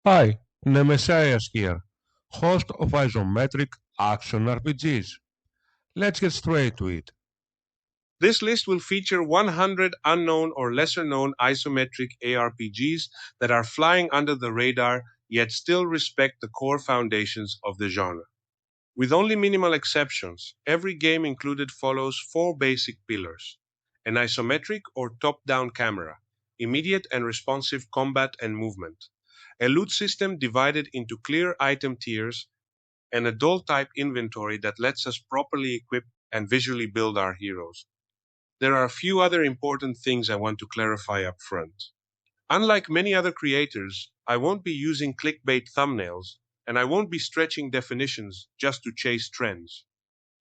Hi, Nemesias here, host of Isometric Action RPGs. Let's get straight to it. This list will feature 100 unknown or lesser known isometric ARPGs that are flying under the radar yet still respect the core foundations of the genre. With only minimal exceptions, every game included follows four basic pillars: an isometric or top down camera, immediate and responsive combat and movement, a loot system divided into clear item tiers, and a doll type inventory that lets us properly equip and visually build our heroes. There are a few other important things I want to clarify up front. Unlike many other creators, I won't be using clickbait thumbnails, and I won't be stretching definitions just to chase trends.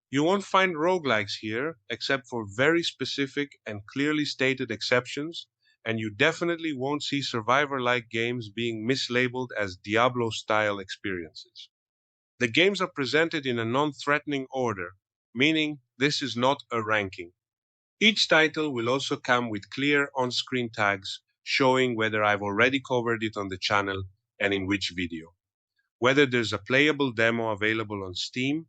You won't find roguelikes here, except for very specific and clearly stated exceptions, and you definitely won't see survivor like games being mislabeled as Diablo style experiences. The games are presented in a non threatening order, meaning this is not a ranking. Each title will also come with clear on screen tags showing whether I've already covered it on the channel and in which video, whether there's a playable demo available on Steam,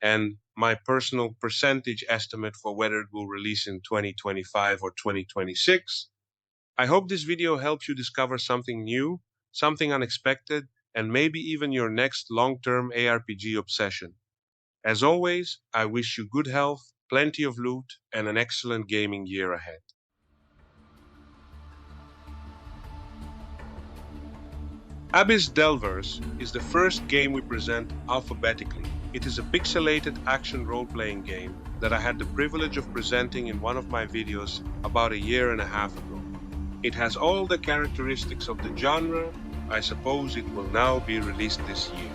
and my personal percentage estimate for whether it will release in 2025 or 2026. I hope this video helps you discover something new, something unexpected, and maybe even your next long-term ARPG obsession. As always, I wish you good health, plenty of loot, and an excellent gaming year ahead. Abyss Delvers is the first game we present alphabetically. It is a pixelated action role-playing game that I had the privilege of presenting in one of my videos about a year and a half ago. It has all the characteristics of the genre. I suppose it will now be released this year.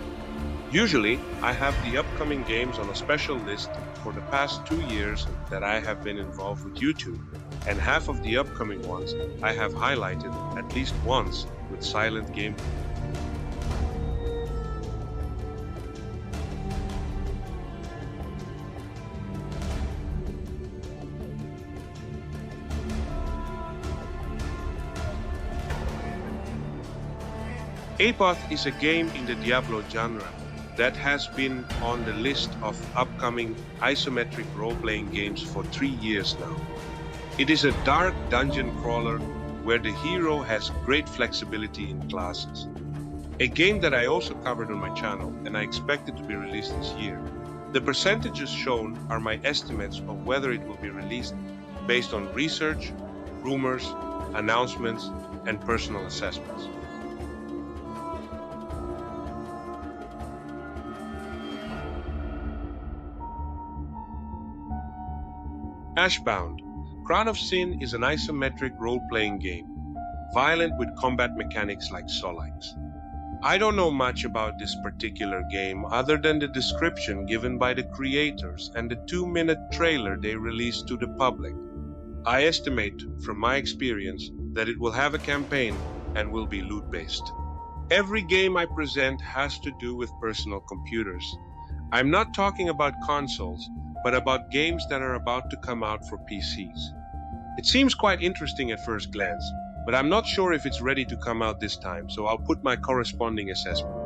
Usually, I have the upcoming games on a special list for the past 2 years that I have been involved with YouTube, and half of the upcoming ones I have highlighted at least once with silent gameplay. Apoth is a game in the Diablo genre that has been on the list of upcoming isometric role-playing games for 3 years now. It is a dark dungeon crawler where the hero has great flexibility in classes. A game that I also covered on my channel, and I expect it to be released this year. The percentages shown are my estimates of whether it will be released based on research, rumors, announcements, and personal assessments. Ashbound, Crown of Sin is an isometric role-playing game, violent with combat mechanics like Solikes. I don't know much about this particular game other than the description given by the creators and the 2-minute trailer they released to the public. I estimate, from my experience, that it will have a campaign and will be loot-based. Every game I present has to do with personal computers. I'm not talking about consoles, but about games that are about to come out for PCs. It seems quite interesting at first glance, but I'm not sure if it's ready to come out this time, so I'll put my corresponding assessment.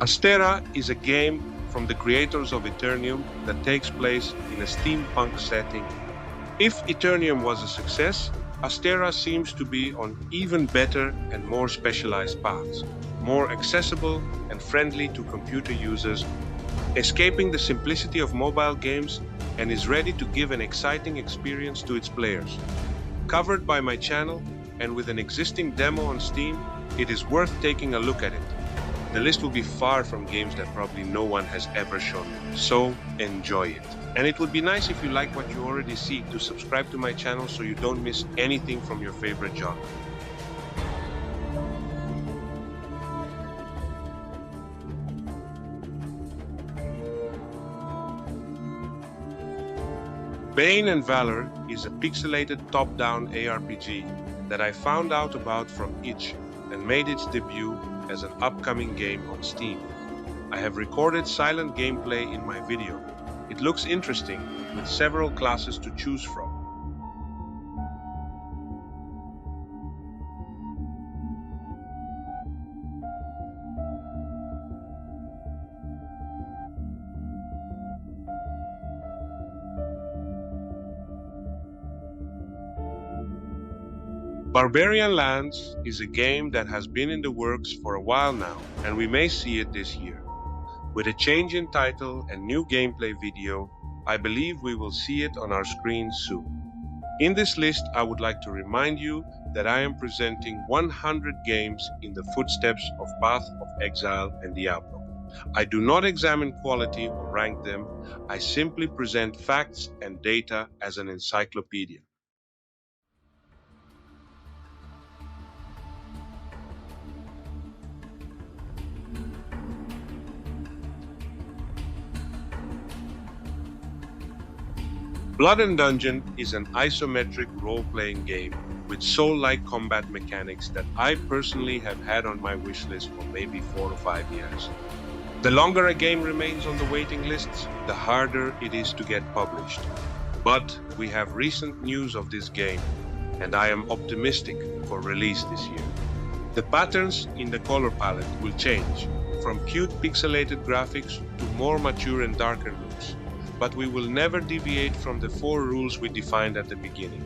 Astera is a game from the creators of Eternium that takes place in a steampunk setting. If Eternium was a success, Astera seems to be on even better and more specialized paths, more accessible and friendly to computer users, escaping the simplicity of mobile games, and is ready to give an exciting experience to its players. Covered by my channel and with an existing demo on Steam, it is worth taking a look at it. The list will be far from games that probably no one has ever shown you, so enjoy it. And it would be nice if you like what you already see to subscribe to my channel so you don't miss anything from your favorite genre. Bane and Valor is a pixelated top-down ARPG that I found out about from itch and made its debut as an upcoming game on Steam. I have recorded silent gameplay in my video. It looks interesting, with several classes to choose from. Barbarian Lands is a game that has been in the works for a while now, and we may see it this year. With a change in title and new gameplay video, I believe we will see it on our screens soon. In this list, I would like to remind you that I am presenting 100 games in the footsteps of Path of Exile and Diablo. I do not examine quality or rank them, I simply present facts and data as an encyclopedia. Blood and Dungeon is an isometric role-playing game with soul-like combat mechanics that I personally have had on my wish list for maybe 4 or 5 years. The longer a game remains on the waiting lists, the harder it is to get published. But we have recent news of this game, and I am optimistic for release this year. The patterns in the color palette will change, from cute pixelated graphics to more mature and darker looks. But we will never deviate from the 4 rules we defined at the beginning.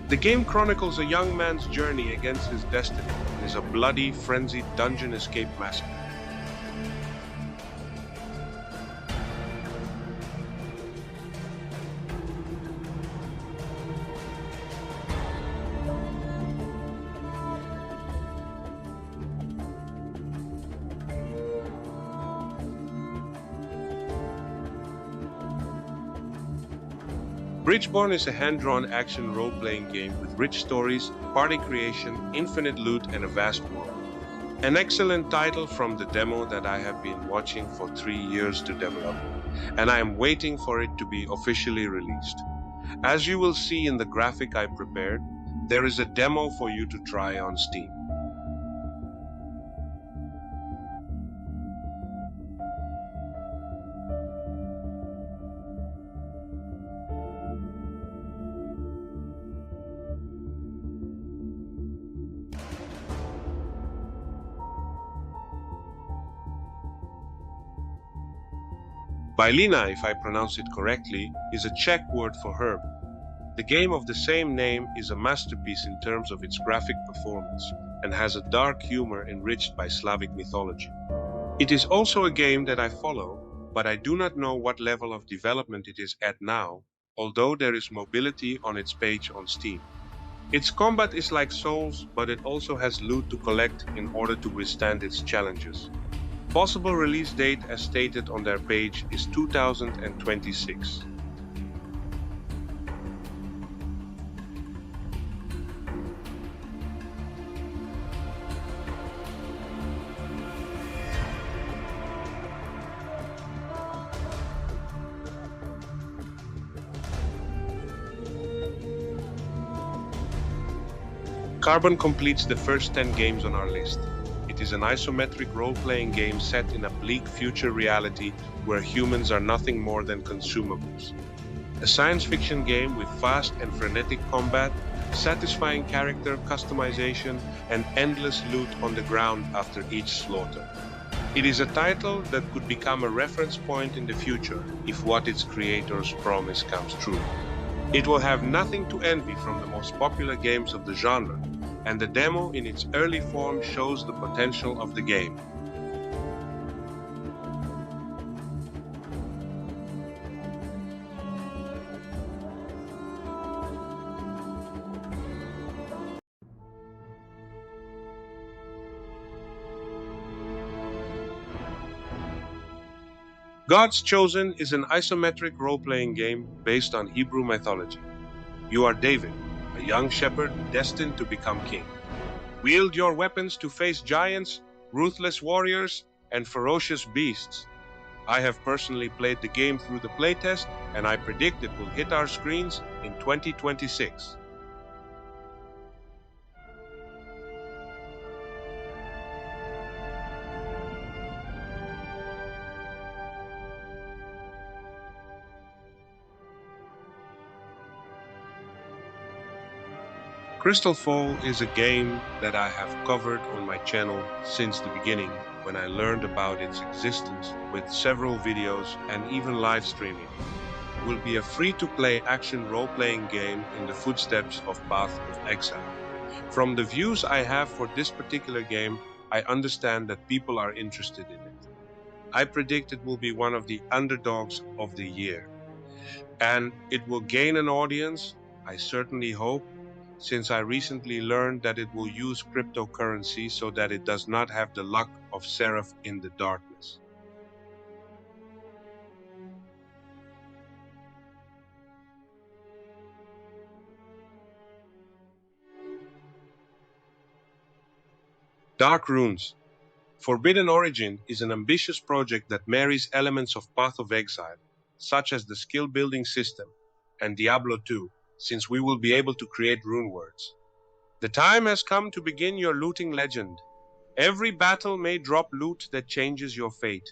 The game chronicles a young man's journey against his destiny and is a bloody, frenzied dungeon escape massacre. Bridgeborn is a hand-drawn action role-playing game with rich stories, party creation, infinite loot, and a vast world. An excellent title from the demo that I have been watching for 3 years to develop, and I am waiting for it to be officially released. As you will see in the graphic I prepared, there is a demo for you to try on Steam. Bylina, if I pronounce it correctly, is a Czech word for herb. The game of the same name is a masterpiece in terms of its graphic performance and has a dark humor enriched by Slavic mythology. It is also a game that I follow, but I do not know what level of development it is at now, although there is mobility on its page on Steam. Its combat is like Souls, but it also has loot to collect in order to withstand its challenges. Possible release date, as stated on their page, is 2026. Carbon completes the first 10 games on our list. It is an isometric role-playing game set in a bleak future reality where humans are nothing more than consumables. A science fiction game with fast and frenetic combat, satisfying character customization, and endless loot on the ground after each slaughter. It is a title that could become a reference point in the future if what its creators promise comes true. It will have nothing to envy from the most popular games of the genre, and the demo in its early form shows the potential of the game. God's Chosen is an isometric role-playing game based on Hebrew mythology. You are David, a young shepherd destined to become king. Wield your weapons to face giants, ruthless warriors, and ferocious beasts. I have personally played the game through the playtest, and I predict it will hit our screens in 2026. Crystal Fall is a game that I have covered on my channel since the beginning when I learned about its existence with several videos and even live streaming. It will be a free-to-play action role-playing game in the footsteps of Path of Exile. From the views I have for this particular game, I understand that people are interested in it. I predict it will be one of the underdogs of the year. And it will gain an audience, I certainly hope, since I recently learned that it will use cryptocurrency so that it does not have the luck of Seraph in the darkness. Dark Runes. Forbidden Origin is an ambitious project that marries elements of Path of Exile, such as the skill-building system, and Diablo 2, since we will be able to create rune words. The time has come to begin your looting legend. Every battle may drop loot that changes your fate.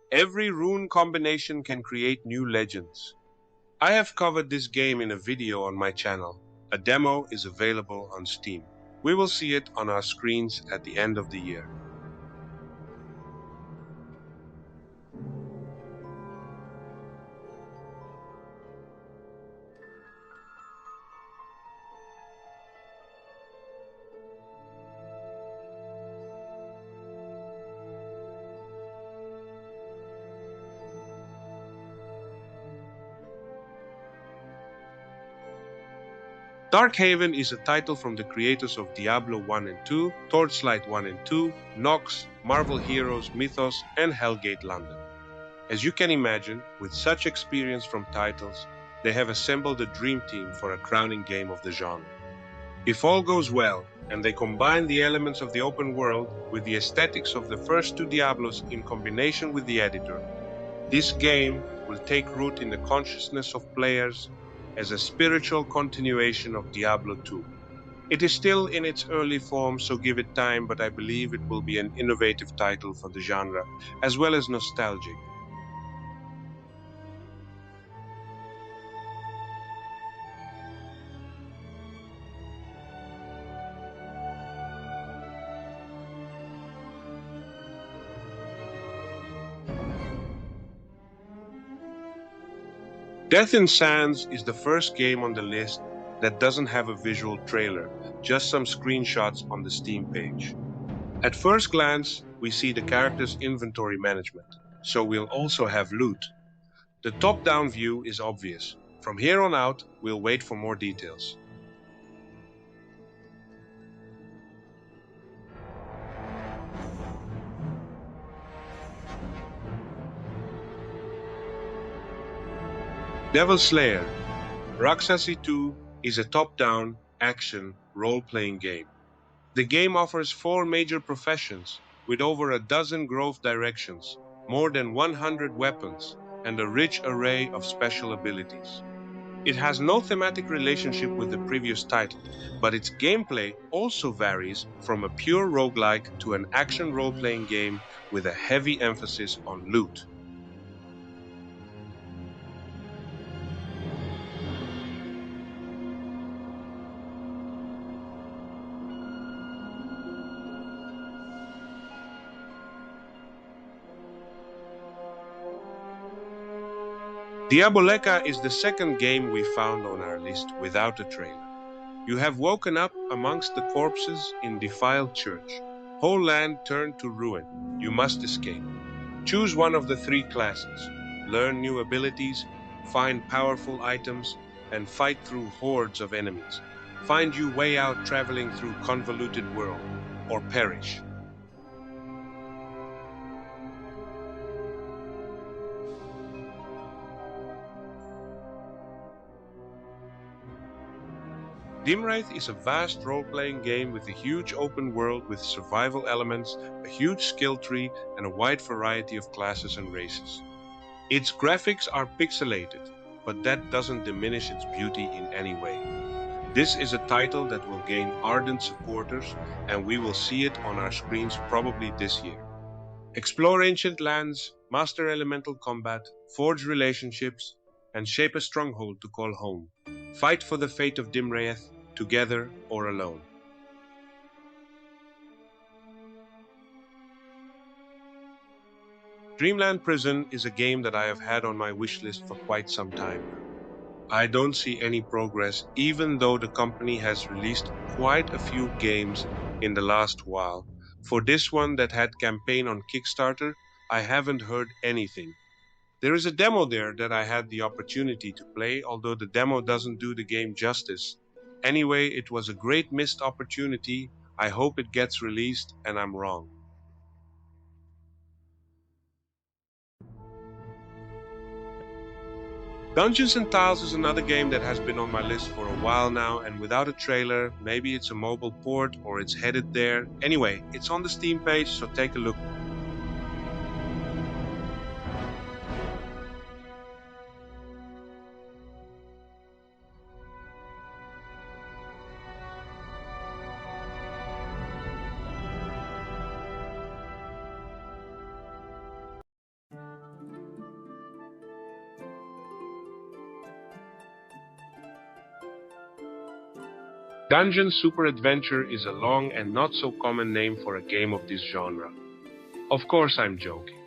Every rune combination can create new legends. I have covered this game in a video on my channel. A demo is available on Steam. We will see it on our screens at the end of the year. Darkhaven is a title from the creators of Diablo 1 and 2, Torchlight 1 and 2, Nox, Marvel Heroes, Mythos, and Hellgate London. As you can imagine, with such experience from titles, they have assembled a dream team for a crowning game of the genre. If all goes well, and they combine the elements of the open world with the aesthetics of the first two Diablos in combination with the editor, this game will take root in the consciousness of players as a spiritual continuation of Diablo 2. It is still in its early form, so give it time, but I believe it will be an innovative title for the genre, as well as nostalgic. Death in Sands is the first game on the list that doesn't have a visual trailer, just some screenshots on the Steam page. At first glance, we see the character's inventory management, so we'll also have loot. The top-down view is obvious. From here on out, we'll wait for more details. Devil Slayer Rakshasi 2 is a top-down, action, role-playing game. The game offers 4 major professions, with over a dozen growth directions, more than 100 weapons, and a rich array of special abilities. It has no thematic relationship with the previous title, but its gameplay also varies from a pure roguelike to an action role-playing game with a heavy emphasis on loot. Diaboleka is the second game we found on our list without a trailer. You have woken up amongst the corpses in defiled church. Whole land turned to ruin. You must escape. Choose one of the 3 classes. Learn new abilities, find powerful items, and fight through hordes of enemies. Find your way out traveling through convoluted world, or perish. Dimwraith is a vast role-playing game with a huge open world with survival elements, a huge skill tree, and a wide variety of classes and races. Its graphics are pixelated, but that doesn't diminish its beauty in any way. This is a title that will gain ardent supporters, and we will see it on our screens probably this year. Explore ancient lands, master elemental combat, forge relationships, and shape a stronghold to call home. Fight for the fate of Dimraeth, together or alone. Dreamland Prison is a game that I have had on my wishlist for quite some time now. I don't see any progress, even though the company has released quite a few games in the last while. For this one that had campaign on Kickstarter, I haven't heard anything. There is a demo there that I had the opportunity to play, although the demo doesn't do the game justice. Anyway, it was a great missed opportunity. I hope it gets released and I'm wrong. Dungeons and Tiles is another game that has been on my list for a while now, and without a trailer, maybe it's a mobile port or it's headed there. Anyway, it's on the Steam page, so take a look. Dungeon Super Adventure is a long and not so common name for a game of this genre. Of course I'm joking.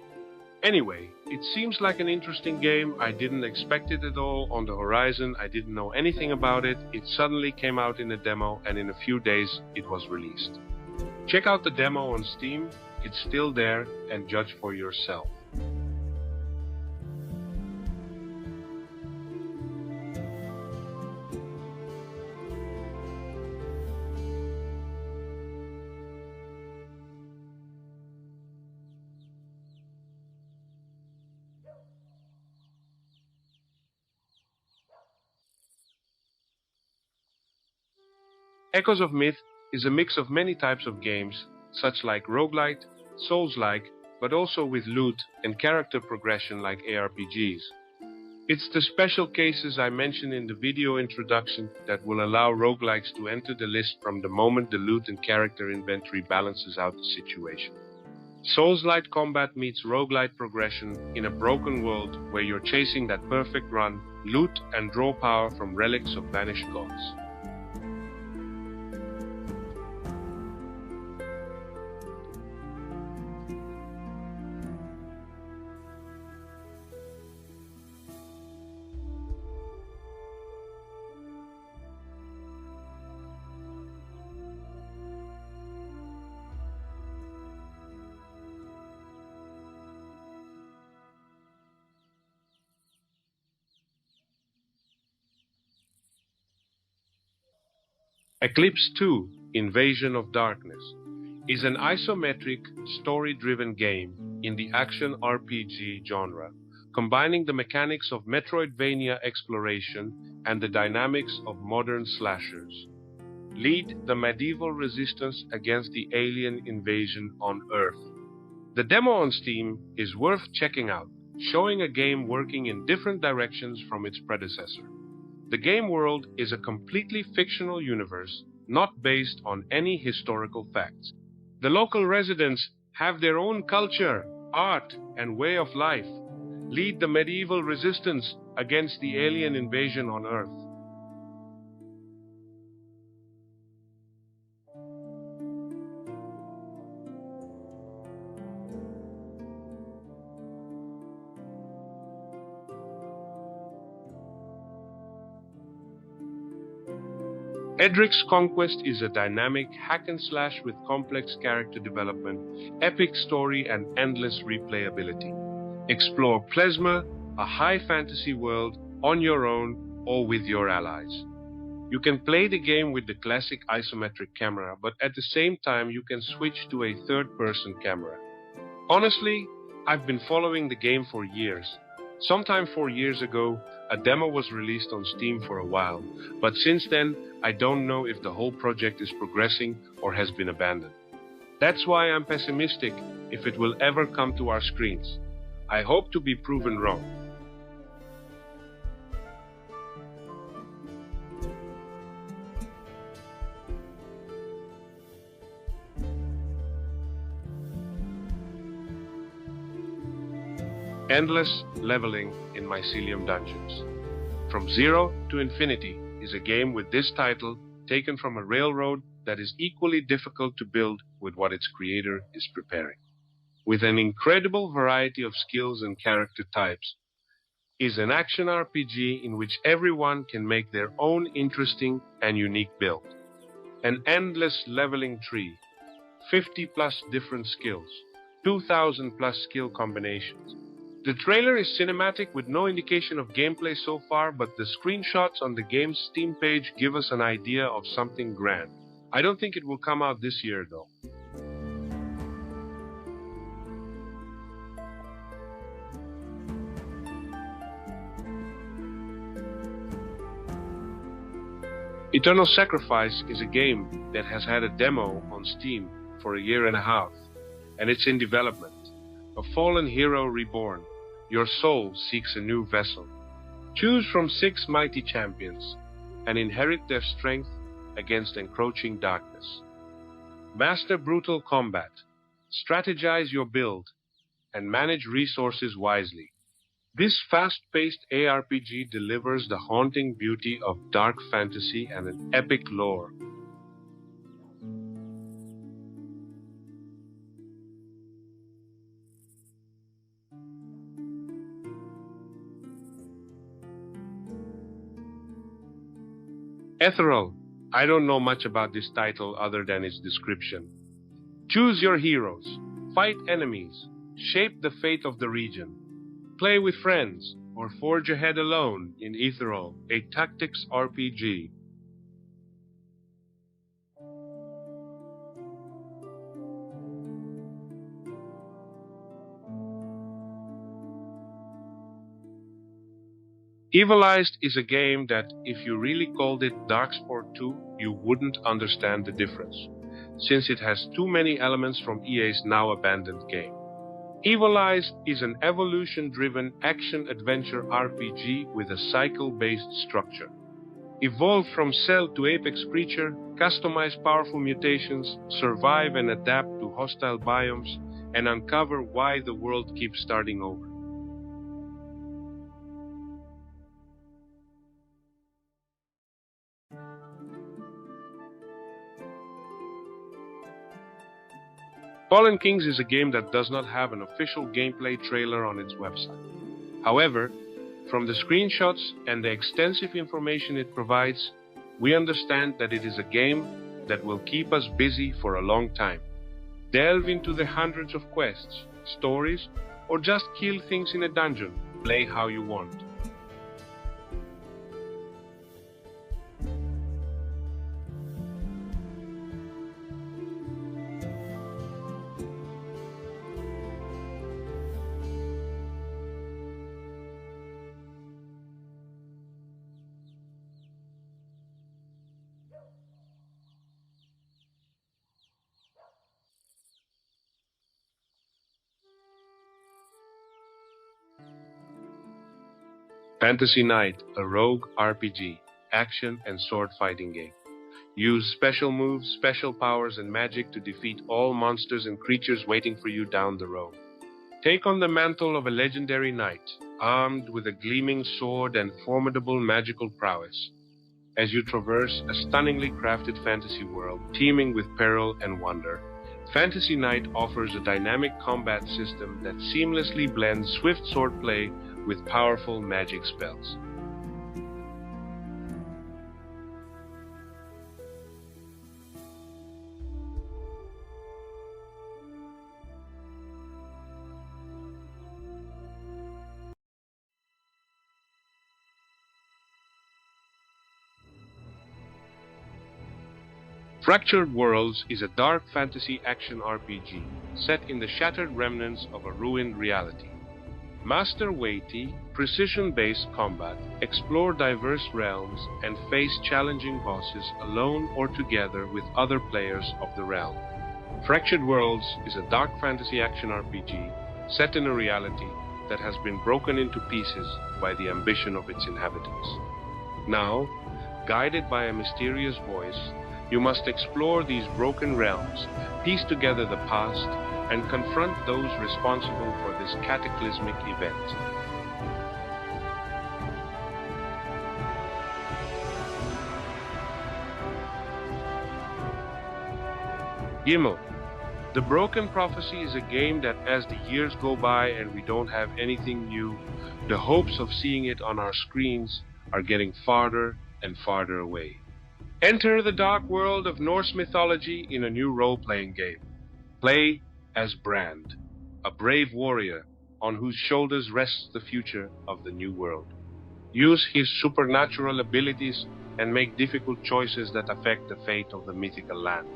Anyway, it seems like an interesting game. I didn't expect it at all on the horizon. I didn't know anything about it. It suddenly came out in a demo, and in a few days it was released. Check out the demo on Steam. It's still there, and judge for yourself. Echoes of Myth is a mix of many types of games, such like roguelite, souls-like, but also with loot and character progression like ARPGs. It's the special cases I mentioned in the video introduction that will allow roguelikes to enter the list from the moment the loot and character inventory balances out the situation. Souls-like combat meets roguelite progression in a broken world where you're chasing that perfect run, loot and draw power from relics of vanished gods. Eclipse 2: Invasion of Darkness is an isometric, story-driven game in the action RPG genre, combining the mechanics of Metroidvania exploration and the dynamics of modern slashers. Lead the medieval resistance against the alien invasion on Earth. The demo on Steam is worth checking out, showing a game working in different directions from its predecessor. The game world is a completely fictional universe, not based on any historical facts. The local residents have their own culture, art, and way of life. Lead the medieval resistance against the alien invasion on Earth. Edric's Conquest is a dynamic hack-and-slash with complex character development, epic story, and endless replayability. Explore Plesma, a high fantasy world, on your own or with your allies. You can play the game with the classic isometric camera, but at the same time you can switch to a third-person camera. Honestly, I've been following the game for years. Sometime 4 years ago, a demo was released on Steam for a while, but since then, I don't know if the whole project is progressing or has been abandoned. That's why I'm pessimistic if it will ever come to our screens. I hope to be proven wrong. Endless leveling in Mycelium Dungeons. From Zero to Infinity is a game with this title taken from a railroad that is equally difficult to build with what its creator is preparing. With an incredible variety of skills and character types, is an action RPG in which everyone can make their own interesting and unique build. An endless leveling tree, 50 plus different skills, 2,000 plus skill combinations. The trailer is cinematic with no indication of gameplay so far, but the screenshots on the game's Steam page give us an idea of something grand. I don't think it will come out this year though. Eternal Sacrifice is a game that has had a demo on Steam for a year and a half, and it's in development. A fallen hero reborn. Your soul seeks a new vessel. Choose from 6 mighty champions and inherit their strength against encroaching darkness. Master brutal combat. Strategize your build and manage resources wisely. This fast-paced ARPG delivers the haunting beauty of dark fantasy and an epic lore. Ethereal. I don't know much about this title other than its description. Choose your heroes, fight enemies, shape the fate of the region, play with friends, or forge ahead alone in Ethereal, a tactics RPG. Evilized is a game that, if you really called it Darksport 2, you wouldn't understand the difference, since it has too many elements from EA's now abandoned game. Evilized is an evolution-driven action-adventure RPG with a cycle-based structure. Evolve from cell to apex creature, customize powerful mutations, survive and adapt to hostile biomes, and uncover why the world keeps starting over. Fallen Kings is a game that does not have an official gameplay trailer on its website. However, from the screenshots and the extensive information it provides, we understand that it is a game that will keep us busy for a long time. Delve into the hundreds of quests, stories, or just kill things in a dungeon. Play how you want. Fantasy Knight, a rogue RPG, action and sword fighting game. Use special moves, special powers, and magic to defeat all monsters and creatures waiting for you down the road. Take on the mantle of a legendary knight, armed with a gleaming sword and formidable magical prowess, as you traverse a stunningly crafted fantasy world teeming with peril and wonder. Fantasy Knight offers a dynamic combat system that seamlessly blends swift swordplay with powerful magic spells. Fractured Worlds is a dark fantasy action RPG set in the shattered remnants of a ruined reality. Master weighty, precision-based combat, explore diverse realms, and face challenging bosses alone or together with other players of the realm. Fractured Worlds is a dark fantasy action RPG set in a reality that has been broken into pieces by the ambition of its inhabitants. Now, guided by a mysterious voice, you must explore these broken realms, piece together the past, and confront those responsible for this cataclysmic event. Gimel. The Broken Prophecy is a game that, as the years go by and we don't have anything new, the hopes of seeing it on our screens are getting farther and farther away. Enter the dark world of Norse mythology in a new role-playing game. Play as Brand, a brave warrior on whose shoulders rests the future of the new world. Use his supernatural abilities and make difficult choices that affect the fate of the mythical land.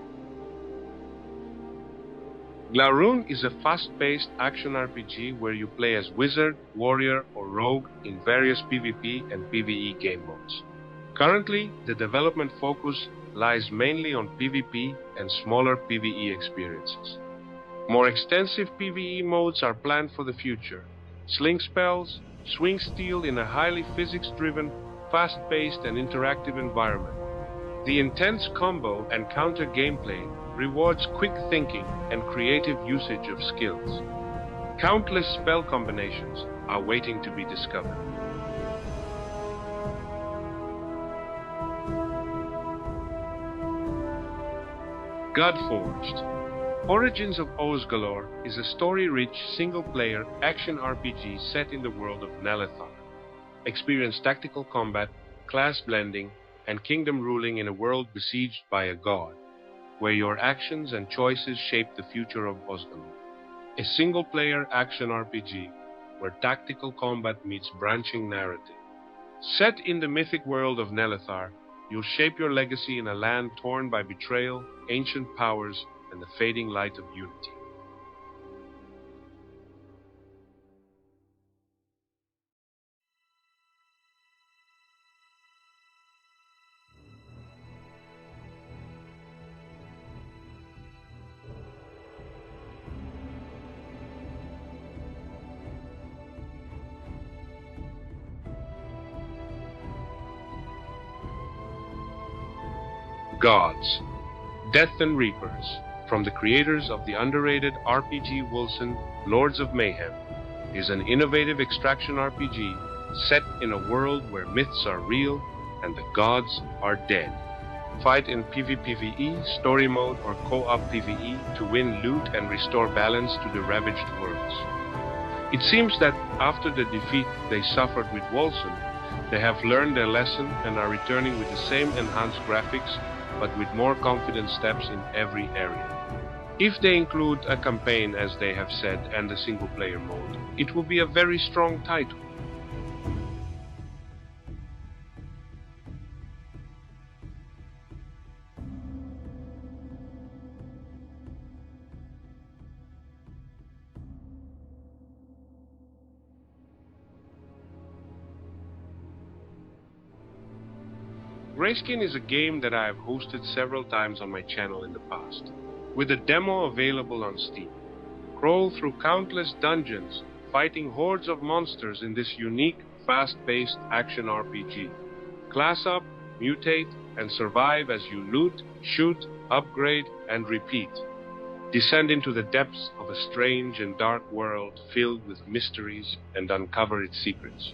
Glaurung is a fast-paced action RPG where you play as wizard, warrior, or rogue in various PvP and PvE game modes. Currently, the development focus lies mainly on PvP and smaller PvE experiences. More extensive PvE modes are planned for the future. Sling spells, swing steel in a highly physics-driven, fast-paced and interactive environment. The intense combo and counter gameplay rewards quick thinking and creative usage of skills. Countless spell combinations are waiting to be discovered. Godforged. Origins of Osgalor is a story-rich, single-player action RPG set in the world of Nelethar. Experience tactical combat, class blending, and kingdom ruling in a world besieged by a god, where your actions and choices shape the future of Osgalor. A single-player action RPG where tactical combat meets branching narrative. Set in the mythic world of Nelethar, you'll shape your legacy in a land torn by betrayal, ancient powers, and the fading light of unity. Gods, Death and Reapers, from the creators of the underrated RPG Wilson, Lords of Mayhem, is an innovative extraction RPG set in a world where myths are real and the gods are dead. Fight in PvPvE, story mode, or co-op PvE to win loot and restore balance to the ravaged worlds. It seems that after the defeat they suffered with Wilson, they have learned their lesson and are returning with the same enhanced graphics, but with more confident steps in every area. If they include a campaign, as they have said, and a single-player mode, it will be a very strong title. Grayskin is a game that I have hosted several times on my channel in the past, with a demo available on Steam. Crawl through countless dungeons, fighting hordes of monsters in this unique, fast-paced action RPG. Class up, mutate, and survive as you loot, shoot, upgrade, and repeat. Descend into the depths of a strange and dark world filled with mysteries and uncover its secrets.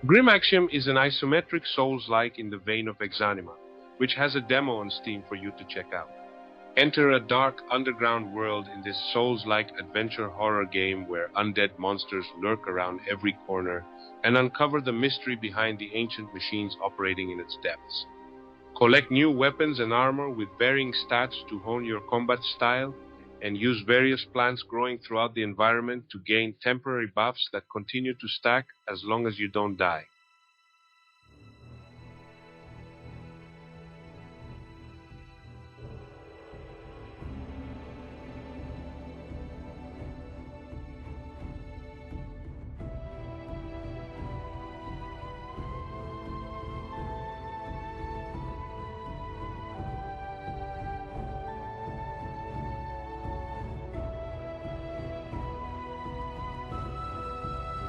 Grim Axiom is an isometric Souls-like in the vein of Exanima, which has a demo on Steam for you to check out. Enter a dark underground world in this Souls-like adventure horror game where undead monsters lurk around every corner and uncover the mystery behind the ancient machines operating in its depths. Collect new weapons and armor with varying stats to hone your combat style and use various plants growing throughout the environment to gain temporary buffs that continue to stack as long as you don't die.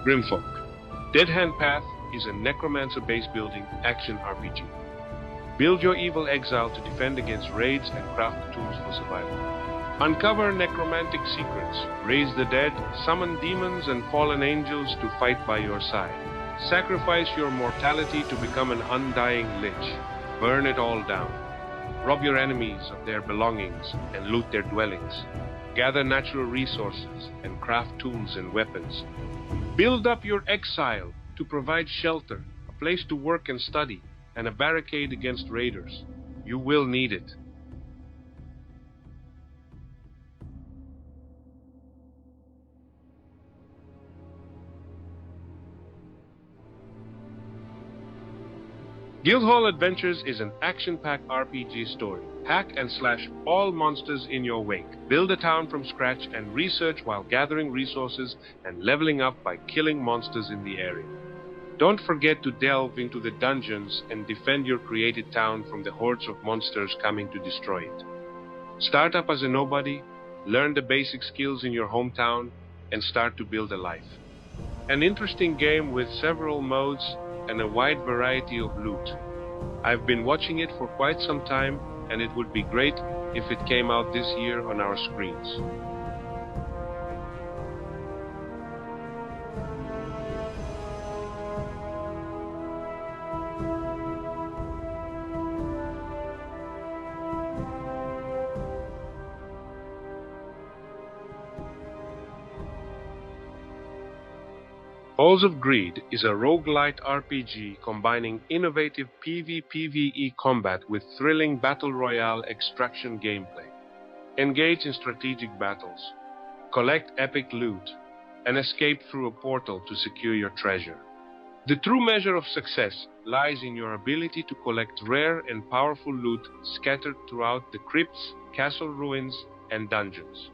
Grimfolk. Dead Hand Path is a necromancer base building action RPG. Build your evil exile to defend against raids and craft tools for survival. Uncover necromantic secrets, raise the dead, summon demons and fallen angels to fight by your side. Sacrifice your mortality to become an undying lich. Burn it all down. Rob your enemies of their belongings and loot their dwellings. Gather natural resources and craft tools and weapons. Build up your exile to provide shelter, a place to work and study, and a barricade against raiders. You will need it. Guildhall Adventures is an action-packed RPG story. Hack and slash all monsters in your wake. Build a town from scratch and research while gathering resources and leveling up by killing monsters in the area. Don't forget to delve into the dungeons and defend your created town from the hordes of monsters coming to destroy it. Start up as a nobody, learn the basic skills in your hometown, and start to build a life. An interesting game with several modes and a wide variety of loot. I've been watching it for quite some time, and it would be great if it came out this year on our screens. Halls of Greed is a roguelite RPG combining innovative PvPvE combat with thrilling battle royale extraction gameplay. Engage in strategic battles, collect epic loot, and escape through a portal to secure your treasure. The true measure of success lies in your ability to collect rare and powerful loot scattered throughout the crypts, castle ruins, and dungeons.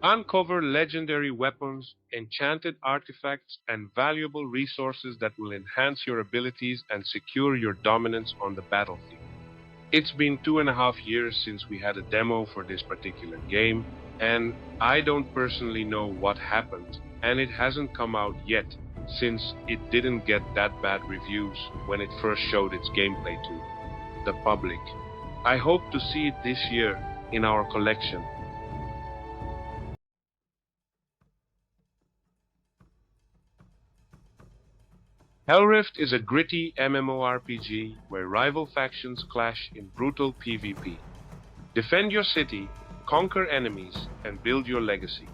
Uncover legendary weapons, enchanted artifacts, and valuable resources that will enhance your abilities and secure your dominance on the battlefield. It's been 2.5 years since we had a demo for this particular game, and I don't personally know what happened, and it hasn't come out yet since it didn't get that bad reviews when it first showed its gameplay to the public. I hope to see it this year in our collection. Hellrift is a gritty MMORPG where rival factions clash in brutal PvP. Defend your city, conquer enemies, and build your legacy.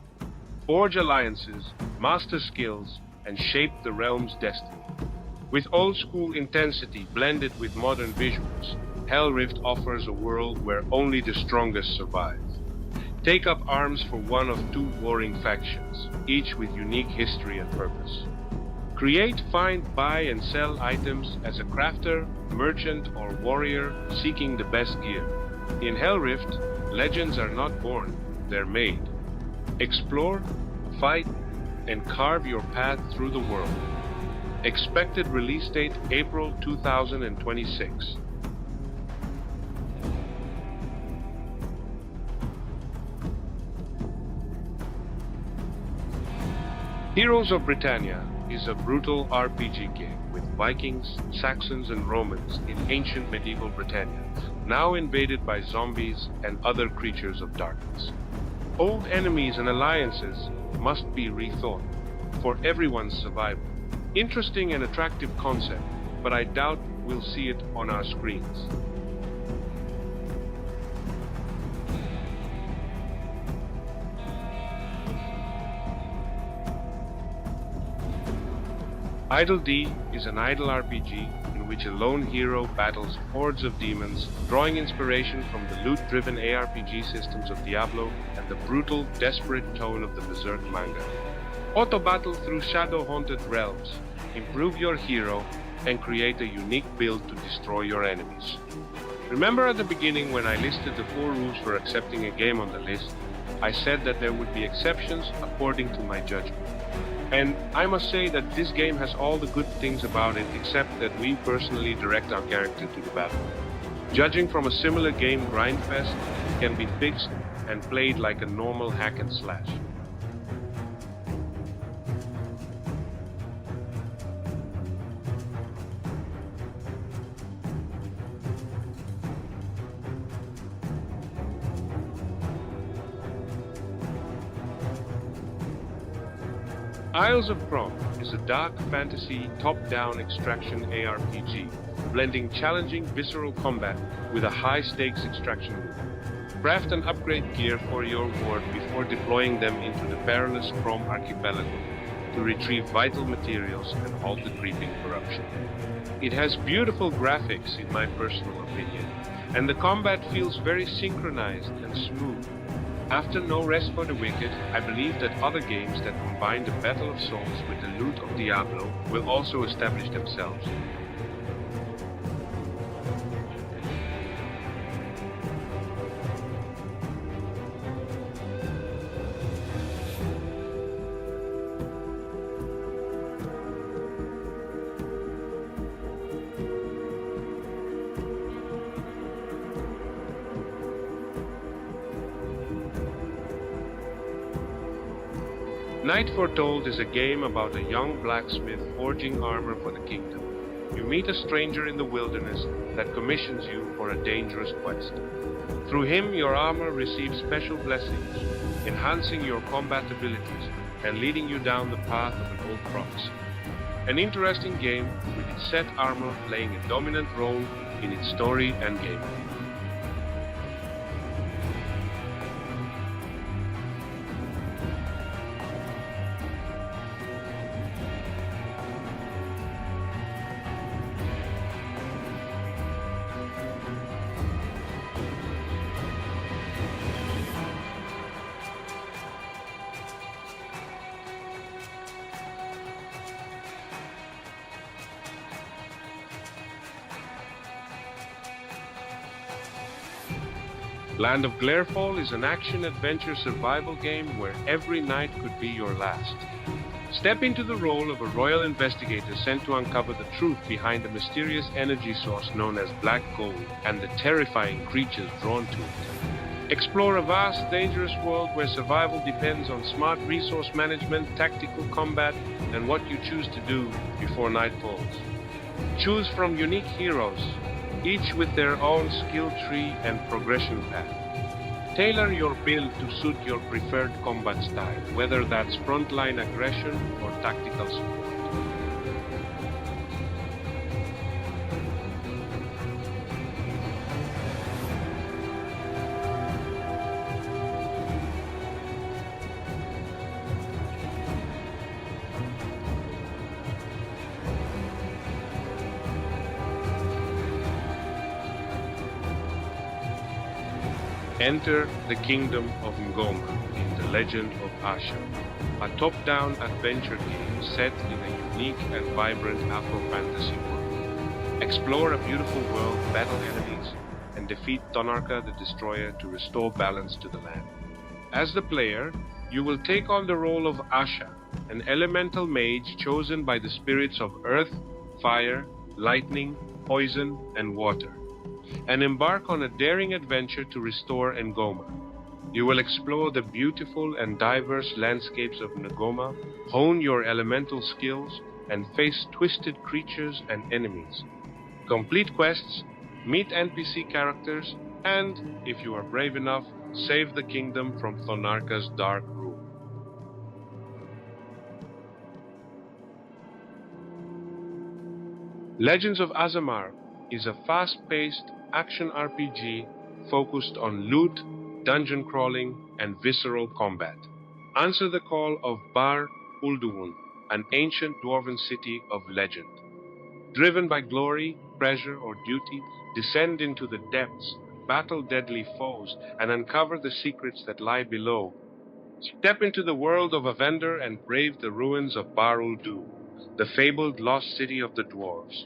Forge alliances, master skills, and shape the realm's destiny. With old-school intensity blended with modern visuals, Hellrift offers a world where only the strongest survive. Take up arms for one of two warring factions, each with unique history and purpose. Create, find, buy, and sell items as a crafter, merchant, or warrior seeking the best gear. In Hellrift, legends are not born, they're made. Explore, fight, and carve your path through the world. Expected release date April 2026. Heroes of Britannia is a brutal RPG game with Vikings, Saxons, and Romans in ancient medieval Britannia, now invaded by zombies and other creatures of darkness. Old enemies and alliances must be rethought for everyone's survival. Interesting and attractive concept, but I doubt we'll see it on our screens. Idle D is an idle RPG in which a lone hero battles hordes of demons, drawing inspiration from the loot-driven ARPG systems of Diablo and the brutal, desperate tone of the Berserk manga. Auto-battle through shadow-haunted realms, improve your hero, and create a unique build to destroy your enemies. Remember at the beginning when I listed the 4 rules for accepting a game on the list, I said that there would be exceptions according to my judgment. And I must say that this game has all the good things about it except that we personally direct our character to the battle. Judging from a similar game Grindfest, it can be fixed and played like a normal hack and slash. Isles of Prom is a dark fantasy top-down extraction ARPG, blending challenging visceral combat with a high-stakes extraction loop. Craft and upgrade gear for your ward before deploying them into the perilous Prom archipelago to retrieve vital materials and halt the creeping corruption. It has beautiful graphics in my personal opinion, and the combat feels very synchronized and smooth. After No Rest for the Wicked, I believe that other games that combine the Battle of Souls with the loot of Diablo will also establish themselves. Night Foretold is a game about a young blacksmith forging armor for the kingdom. You meet a stranger in the wilderness that commissions you for a dangerous quest. Through him, your armor receives special blessings, enhancing your combat abilities and leading you down the path of an old prophecy. An interesting game with its set armor playing a dominant role in its story and gameplay. Land of Glarefall is an action-adventure survival game where every night could be your last. Step into the role of a royal investigator sent to uncover the truth behind the mysterious energy source known as black gold and the terrifying creatures drawn to it. Explore a vast, dangerous world where survival depends on smart resource management, tactical combat, and what you choose to do before night falls. Choose from unique heroes, each with their own skill tree and progression path. Tailor your build to suit your preferred combat style, whether that's frontline aggression or tactical support. Enter the Kingdom of Ngoma in The Legend of Asha, a top-down adventure game set in a unique and vibrant Afro-fantasy world. Explore a beautiful world, battle enemies, and defeat Tonarka the Destroyer to restore balance to the land. As the player, you will take on the role of Asha, an elemental mage chosen by the spirits of earth, fire, lightning, poison, and water, and embark on a daring adventure to restore Ngoma. You will explore the beautiful and diverse landscapes of Ngoma, hone your elemental skills, and face twisted creatures and enemies. Complete quests, meet NPC characters, and, if you are brave enough, save the kingdom from Thonarka's dark rule. Legends of Azamar is a fast-paced action RPG focused on loot, dungeon crawling, and visceral combat. Answer the call of Bar Ulduun, an ancient dwarven city of legend. Driven by glory, treasure, or duty, descend into the depths, battle deadly foes, and uncover the secrets that lie below. Step into the world of Avender and brave the ruins of Barul-Du, the fabled lost city of the dwarves.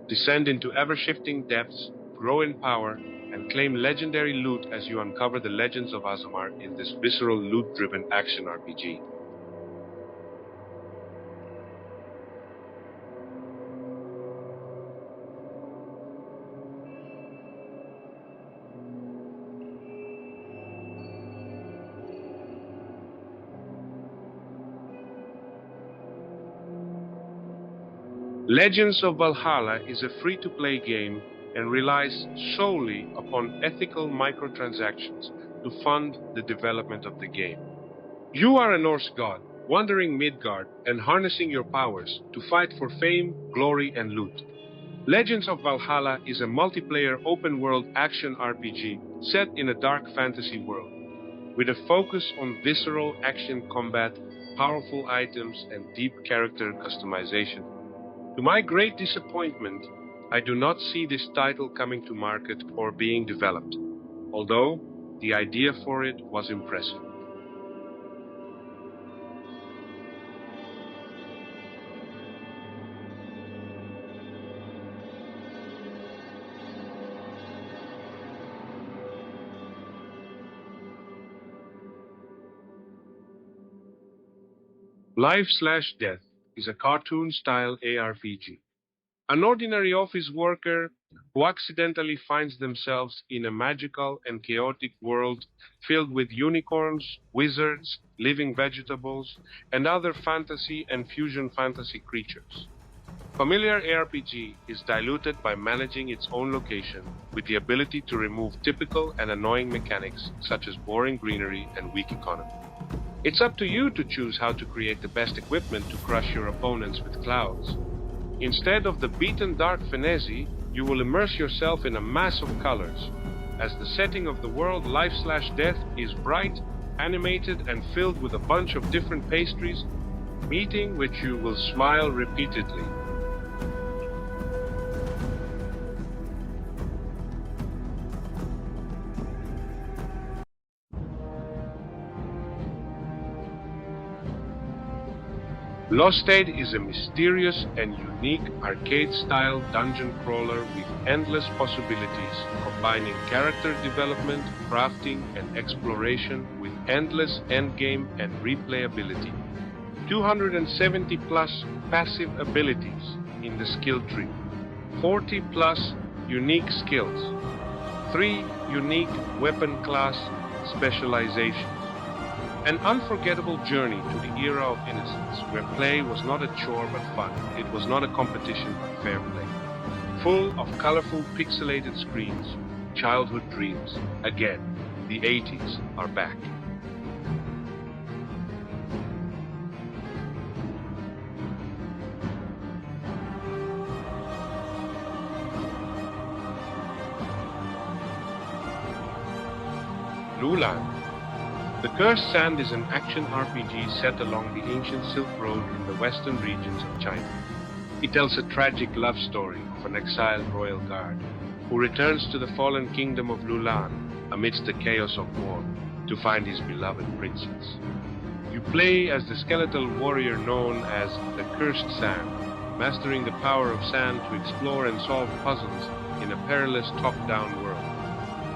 Descend into ever-shifting depths, grow in power, and claim legendary loot as you uncover the legends of Azamar in this visceral loot-driven action RPG. Legends of Valhalla is a free-to-play game and relies solely upon ethical microtransactions to fund the development of the game. You are a Norse god, wandering Midgard and harnessing your powers to fight for fame, glory, and loot. Legends of Valhalla is a multiplayer open-world action RPG set in a dark fantasy world, with a focus on visceral action combat, powerful items, and deep character customization. To my great disappointment, I do not see this title coming to market or being developed, although the idea for it was impressive. Life/Death is a cartoon-style ARPG. An ordinary office worker who accidentally finds themselves in a magical and chaotic world filled with unicorns, wizards, living vegetables, and other fantasy and fusion fantasy creatures. Familiar ARPG is diluted by managing its own location with the ability to remove typical and annoying mechanics such as boring greenery and weak economy. It's up to you to choose how to create the best equipment to crush your opponents with clouds. Instead of the beaten dark finesse, you will immerse yourself in a mass of colors, as the setting of the world Life/Death is bright, animated, and filled with a bunch of different pastries, meeting which you will smile repeatedly. Losted is a mysterious and unique arcade-style dungeon crawler with endless possibilities, combining character development, crafting, and exploration with endless endgame and replayability. 270 plus passive abilities in the skill tree, 40 plus unique skills, 3 unique weapon class specializations. An unforgettable journey to the era of innocence, where play was not a chore but fun. It was not a competition but fair play. Full of colorful pixelated screens, childhood dreams. Again, the 80s are back. Lulan. The Cursed Sand is an action RPG set along the ancient Silk Road in the western regions of China. It tells a tragic love story of an exiled royal guard who returns to the fallen kingdom of Lulan amidst the chaos of war to find his beloved princess. You play as the skeletal warrior known as the Cursed Sand, mastering the power of sand to explore and solve puzzles in a perilous top-down world.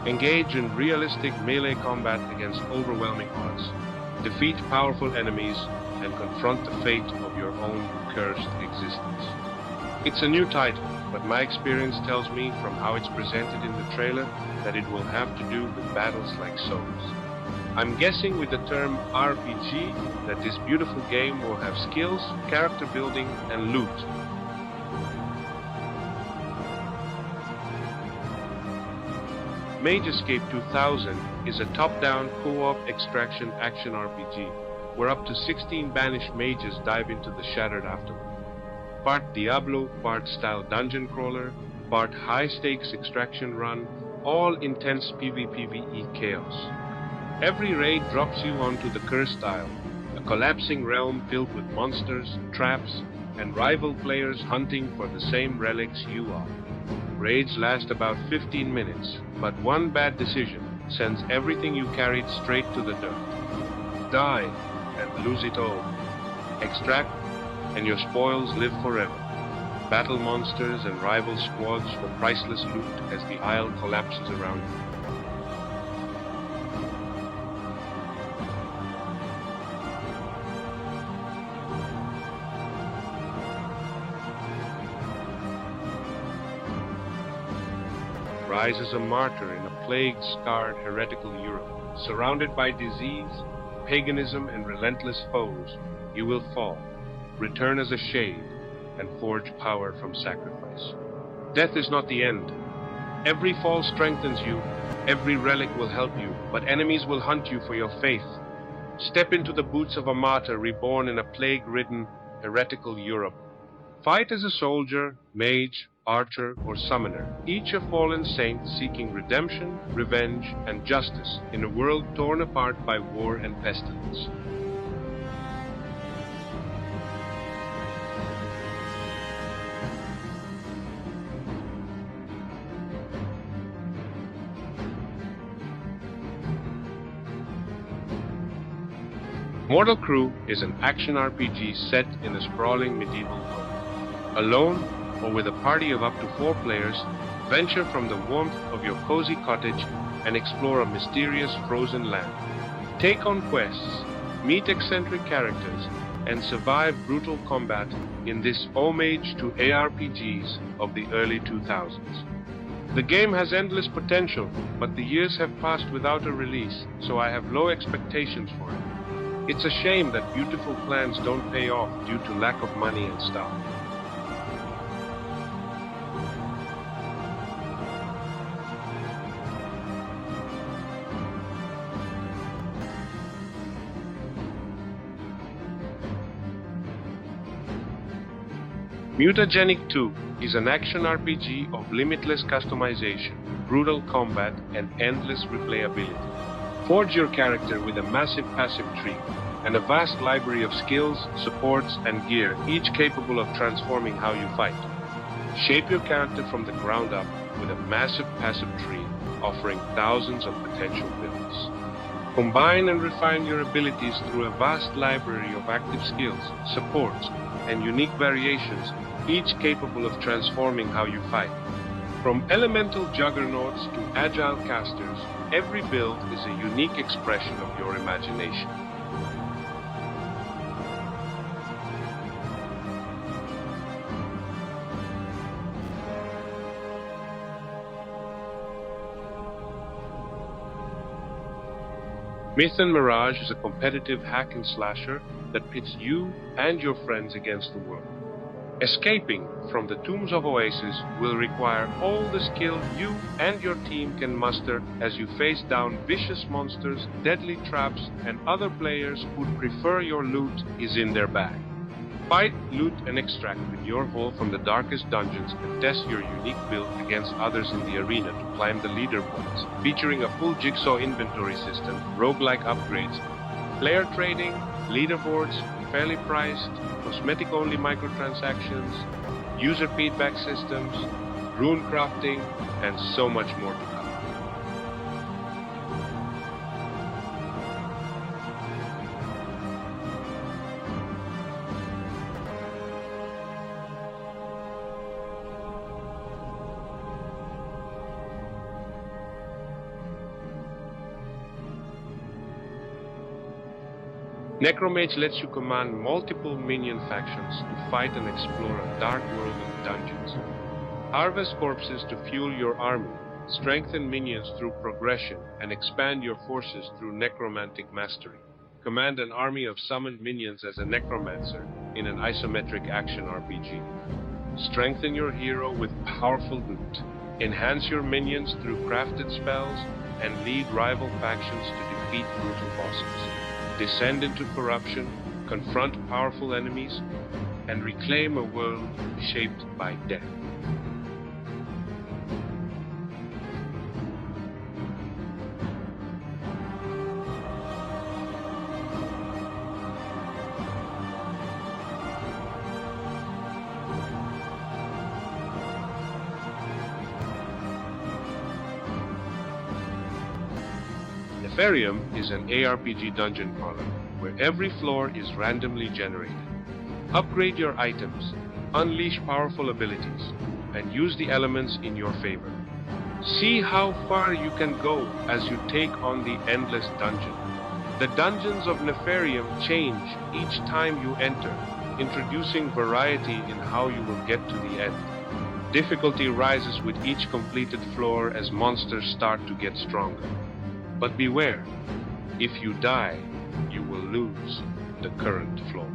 Engage in realistic melee combat against overwhelming odds. Defeat powerful enemies and confront the fate of your own cursed existence. It's a new title, but my experience tells me from how it's presented in the trailer that it will have to do with battles like Souls. I'm guessing with the term RPG that this beautiful game will have skills, character building, and loot. Mage Escape 2000 is a top-down co-op extraction action RPG, where up to 16 banished mages dive into the Shattered Afterworld. Part Diablo, part style dungeon crawler, part high-stakes extraction run, all intense PvPvE chaos. Every raid drops you onto the Cursed Isle, a collapsing realm filled with monsters, traps, and rival players hunting for the same relics you are. Raids last about 15 minutes, but one bad decision sends everything you carried straight to the dirt. Die and lose it all. Extract and your spoils live forever. Battle monsters and rival squads for priceless loot as the Isle collapses around you. Rise as a martyr in a plague-scarred heretical Europe. Surrounded by disease, paganism, and relentless foes, you will fall, return as a shade, and forge power from sacrifice. Death is not the end. Every fall strengthens you, every relic will help you, but enemies will hunt you for your faith. Step into the boots of a martyr reborn in a plague-ridden, heretical Europe. Fight as a soldier, mage, archer, or summoner, each a fallen saint seeking redemption, revenge, and justice in a world torn apart by war and pestilence. Mortal Crew is an action RPG set in a sprawling medieval world. Alone, or with a party of up to 4 players, venture from the warmth of your cozy cottage and explore a mysterious frozen land. Take on quests, meet eccentric characters, and survive brutal combat in this homage to ARPGs of the early 2000s. The game has endless potential, but the years have passed without a release, so I have low expectations for it. It's a shame that beautiful plans don't pay off due to lack of money and stuff. Mutagenic 2 is an action RPG of limitless customization, brutal combat, and endless replayability. Forge your character with a massive passive tree and a vast library of skills, supports, and gear, each capable of transforming how you fight. Shape your character from the ground up with a massive passive tree offering thousands of potential builds. Combine and refine your abilities through a vast library of active skills, supports, and unique variations, each capable of transforming how you fight. From elemental juggernauts to agile casters, every build is a unique expression of your imagination. Myth and Mirage is a competitive hack and slasher that pits you and your friends against the world. Escaping from the tombs of Oasis will require all the skill you and your team can muster as you face down vicious monsters, deadly traps, and other players who'd prefer your loot is in their bag. Fight, loot, and extract with your haul from the darkest dungeons and test your unique build against others in the arena to climb the leaderboards, featuring a full jigsaw inventory system, roguelike upgrades, player trading, leaderboards, fairly priced, cosmetic-only microtransactions, user feedback systems, rune crafting, and so much more to come. Necromage lets you command multiple minion factions to fight and explore a dark world of dungeons. Harvest corpses to fuel your army, strengthen minions through progression, and expand your forces through necromantic mastery. Command an army of summoned minions as a necromancer in an isometric action RPG. Strengthen your hero with powerful loot. Enhance your minions through crafted spells, and lead rival factions to defeat brutal bosses. Descend into corruption, confront powerful enemies, and reclaim a world shaped by death. Nefarium is an ARPG dungeon crawler, where every floor is randomly generated. Upgrade your items, unleash powerful abilities, and use the elements in your favor. See how far you can go as you take on the endless dungeon. The dungeons of Nefarium change each time you enter, introducing variety in how you will get to the end. Difficulty rises with each completed floor as monsters start to get stronger. But beware, if you die, you will lose the current floor.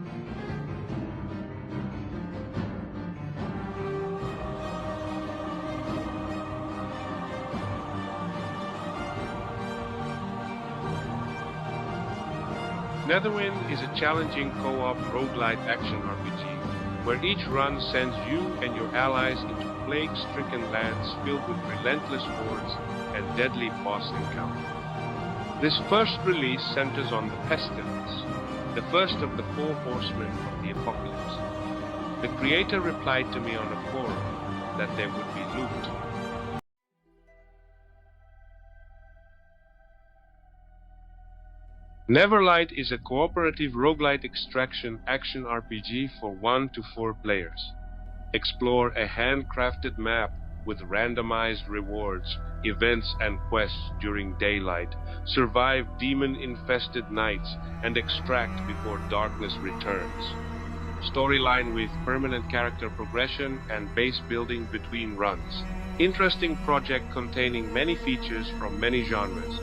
Netherwind is a challenging co-op roguelite action RPG, where each run sends you and your allies into plague-stricken lands filled with relentless hordes and deadly boss encounters. This first release centers on the Pestilence, the first of the 4 horsemen of the apocalypse. The creator replied to me on a forum that there would be loot. Neverlight is a cooperative roguelite extraction action RPG for 1 to 4 players. Explore a handcrafted map with randomized rewards, events and quests during daylight, survive demon-infested nights, and extract before darkness returns. Storyline with permanent character progression and base building between runs. Interesting project containing many features from many genres.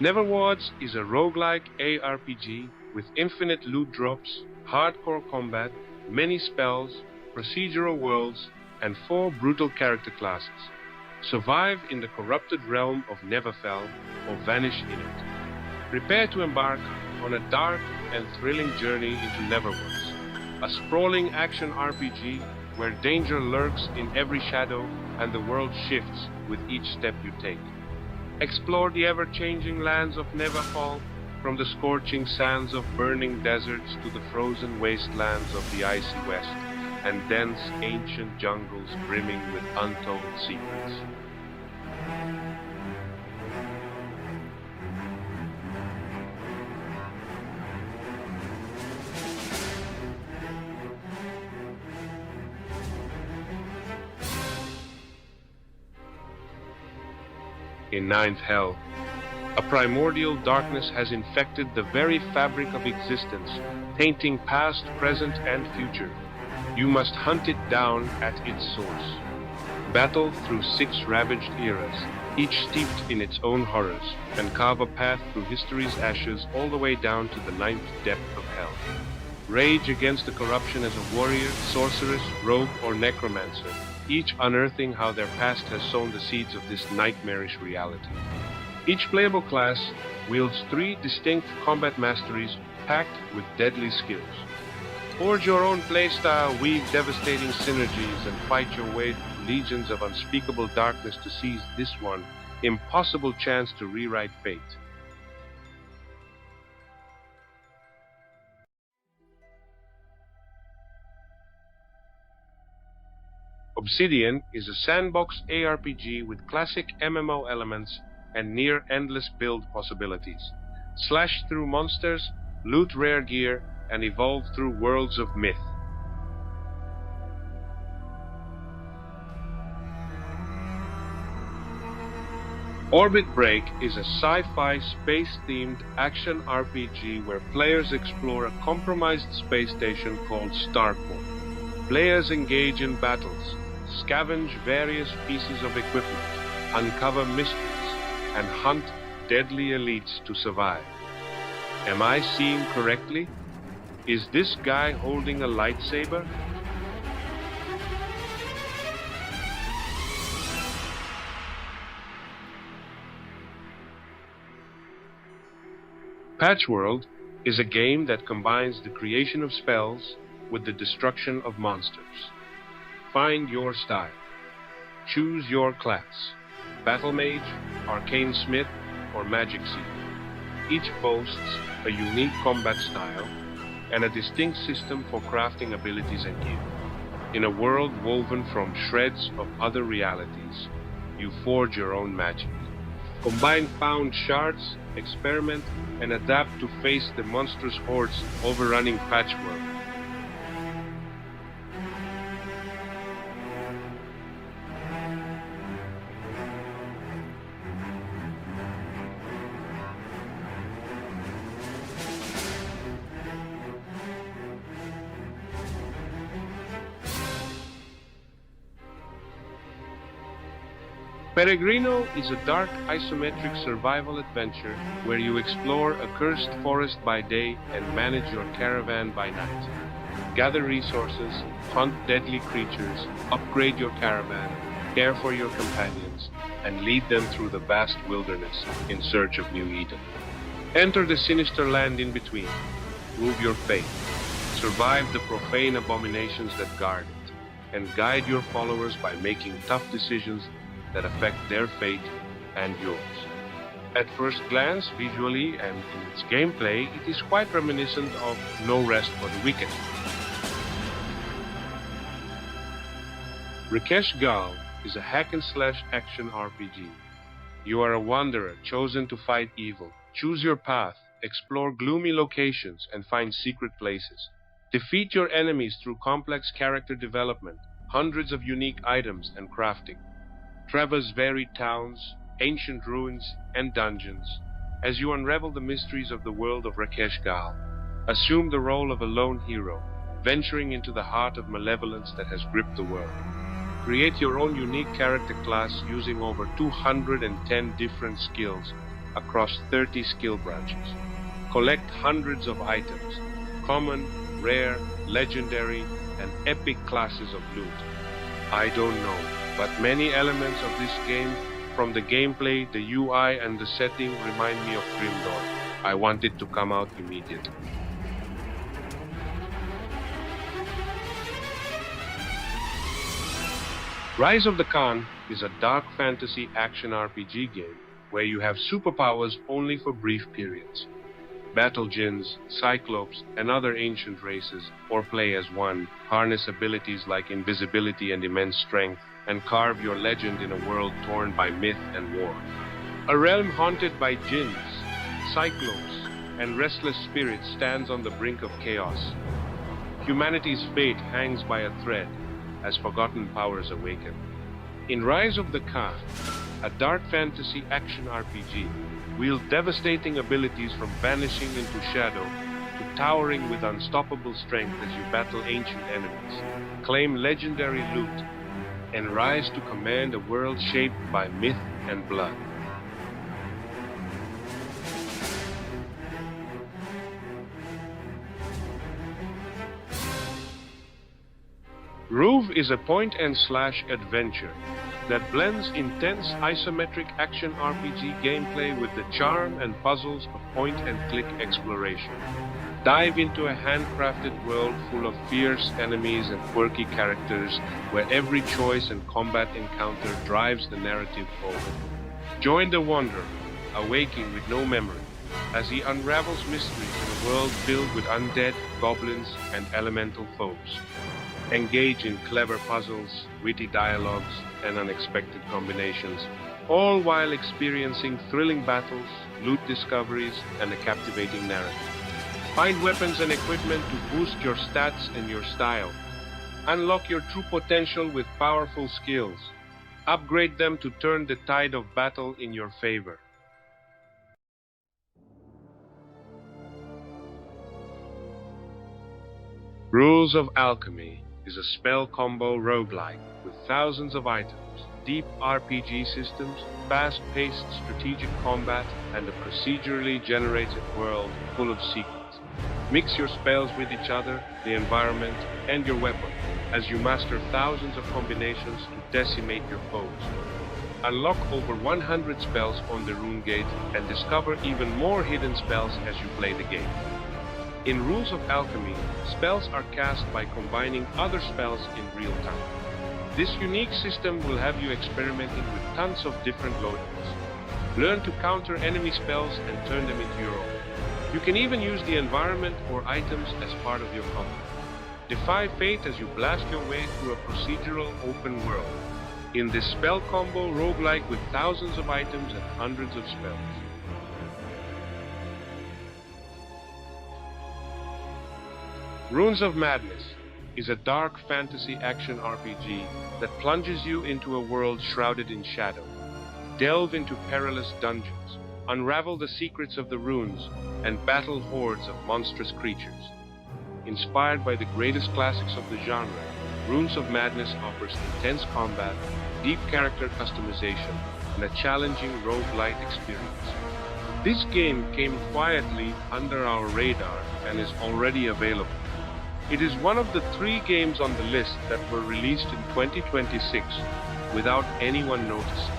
Neverwards is a roguelike ARPG with infinite loot drops, hardcore combat, many spells, procedural worlds, and 4 brutal character classes. Survive in the corrupted realm of Neverfell or vanish in it. Prepare to embark on a dark and thrilling journey into Neverwoods, a sprawling action RPG where danger lurks in every shadow and the world shifts with each step you take. Explore the ever-changing lands of Neverfall, from the scorching sands of burning deserts to the frozen wastelands of the icy west, and dense ancient jungles brimming with untold secrets. In Ninth Hell, a primordial darkness has infected the very fabric of existence, tainting past, present, and future. You must hunt it down at its source. Battle through 6 ravaged eras, each steeped in its own horrors, and carve a path through history's ashes all the way down to the 9th depth of hell. Rage against the corruption as a warrior, sorceress, rogue, or necromancer, each unearthing how their past has sown the seeds of this nightmarish reality. Each playable class wields 3 distinct combat masteries packed with deadly skills. Forge your own playstyle, weave devastating synergies, and fight your way through legions of unspeakable darkness to seize this one impossible chance to rewrite fate. Obsidian is a sandbox ARPG with classic MMO elements and near-endless build possibilities. Slash through monsters, loot rare gear, and evolve through worlds of myth. Orbit Break is a sci-fi space-themed action RPG where players explore a compromised space station called Starport. Players engage in battles, scavenge various pieces of equipment, uncover mysteries, and hunt deadly elites to survive. Am I seeing correctly? Is this guy holding a lightsaber? Patchworld is a game that combines the creation of spells with the destruction of monsters. Find your style. Choose your class: Battle Mage, Arcane Smith, or Magic Seeker. Each boasts a unique combat style and a distinct system for crafting abilities and gear. In a world woven from shreds of other realities, you forge your own magic. Combine found shards, experiment, and adapt to face the monstrous hordes overrunning Patchwork. Peregrino is a dark isometric survival adventure where you explore a cursed forest by day and manage your caravan by night. Gather resources, hunt deadly creatures, upgrade your caravan, care for your companions, and lead them through the vast wilderness in search of New Eden. Enter the sinister land in between, prove your faith, survive the profane abominations that guard it, and guide your followers by making tough decisions that affect their fate and yours. At first glance, visually and in its gameplay, it is quite reminiscent of No Rest for the Wicked. Rakesh Gal is a hack-and-slash action RPG. You are a wanderer chosen to fight evil. Choose your path, explore gloomy locations, and find secret places. Defeat your enemies through complex character development, hundreds of unique items, and crafting. Traverse varied towns, ancient ruins, and dungeons as you unravel the mysteries of the world of Rakesh Gal. Assume the role of a lone hero, venturing into the heart of malevolence that has gripped the world. Create your own unique character class using over 210 different skills across 30 skill branches. Collect hundreds of items, common, rare, legendary, and epic classes of loot. I don't know, but many elements of this game, from the gameplay, the UI, and the setting, remind me of Grim Dawn. I want it to come out immediately. Rise of the Khan is a dark fantasy action RPG game where you have superpowers only for brief periods. Battle djinns, cyclopes, and other ancient races, or play as one, harness abilities like invisibility and immense strength, and carve your legend in a world torn by myth and war. A realm haunted by djinns, cyclopes, and restless spirits stands on the brink of chaos. Humanity's fate hangs by a thread as forgotten powers awaken. In Rise of the Khan, a dark fantasy action RPG, wield devastating abilities from vanishing into shadow to towering with unstoppable strength as you battle ancient enemies, claim legendary loot, and rise to command a world shaped by myth and blood. Roove is a point-and-slash adventure that blends intense isometric action RPG gameplay with the charm and puzzles of point-and-click exploration. Dive into a handcrafted world full of fierce enemies and quirky characters where every choice and combat encounter drives the narrative forward. Join the wanderer, awaking with no memory, as he unravels mysteries in a world filled with undead, goblins, and elemental foes. Engage in clever puzzles, witty dialogues, and unexpected combinations, all while experiencing thrilling battles, loot discoveries, and a captivating narrative. Find weapons and equipment to boost your stats and your style. Unlock your true potential with powerful skills. Upgrade them to turn the tide of battle in your favor. Rules of Alchemy is a spell combo roguelike with thousands of items, deep RPG systems, fast-paced strategic combat, and a procedurally generated world full of secrets. Mix your spells with each other, the environment, and your weapon as you master thousands of combinations to decimate your foes. Unlock over 100 spells on the Rune Gate and discover even more hidden spells as you play the game. In Rules of Alchemy, spells are cast by combining other spells in real time. This unique system will have you experimenting with tons of different loadings. Learn to counter enemy spells and turn them into your own. You can even use the environment or items as part of your combat. Defy fate as you blast your way through a procedural open world. In this spell combo roguelike with thousands of items and hundreds of spells. Runes of Madness is a dark fantasy action RPG that plunges you into a world shrouded in shadow. Delve into perilous dungeons, unravel the secrets of the runes, and battle hordes of monstrous creatures. Inspired by the greatest classics of the genre, Runes of Madness offers intense combat, deep character customization, and a challenging roguelite experience. This game came quietly under our radar and is already available. It is one of the 3 games on the list that were released in 2026 without anyone noticing.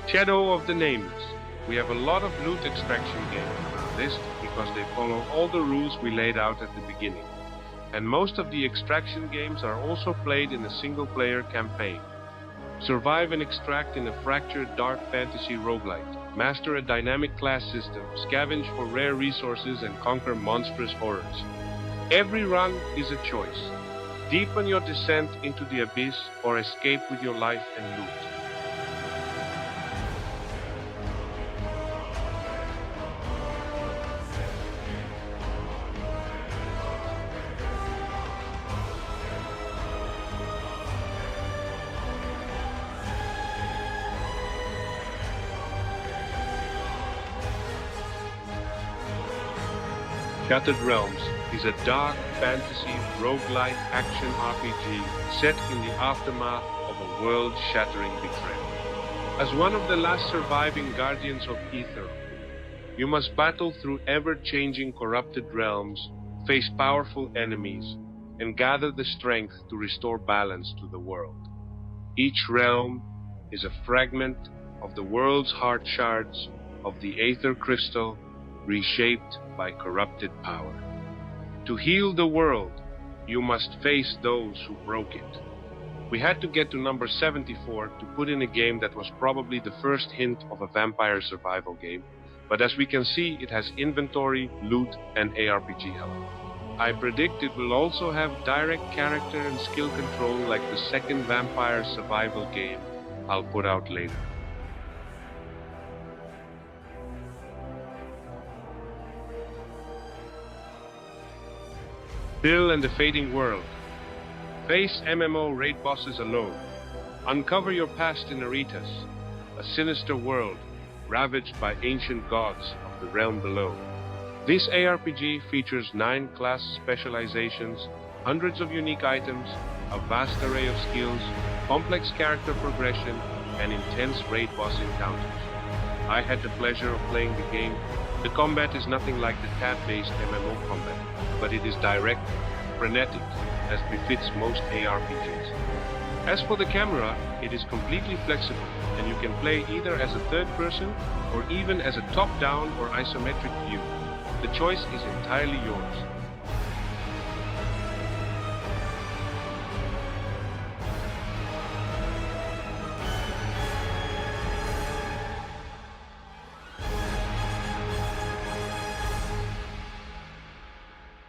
Shadow of the Nameless. We have a lot of loot extraction games on our list because they follow all the rules we laid out at the beginning. And most of the extraction games are also played in a single-player campaign. Survive and extract in a fractured dark fantasy roguelite. Master a dynamic class system, scavenge for rare resources, and conquer monstrous horrors. Every run is a choice. Deepen your descent into the abyss or escape with your life and loot. Shattered Realms is a dark fantasy roguelike action RPG set in the aftermath of a world-shattering betrayal. As one of the last surviving guardians of Ether, you must battle through ever-changing corrupted realms, face powerful enemies, and gather the strength to restore balance to the world. Each realm is a fragment of the world's heart shards of the Aether Crystal, reshaped by corrupted power. To heal the world, you must face those who broke it. We had to get to number 74 to put in a game that was probably the first hint of a vampire survival game, but as we can see, it has inventory, loot, and ARPG element. I predict it will also have direct character and skill control like the second vampire survival game I'll put out later. Bill and the Fading World. Face MMO raid bosses alone. Uncover your past in Aretas, a sinister world ravaged by ancient gods of the realm below. This ARPG features 9 class specializations, hundreds of unique items, a vast array of skills, complex character progression, and intense raid boss encounters. I had the pleasure of playing the game. The combat is nothing like the tab-based MMO combat, but it is direct, frenetic, as befits most ARPGs. As for the camera, it is completely flexible, and you can play either as a third person or even as a top-down or isometric view. The choice is entirely yours.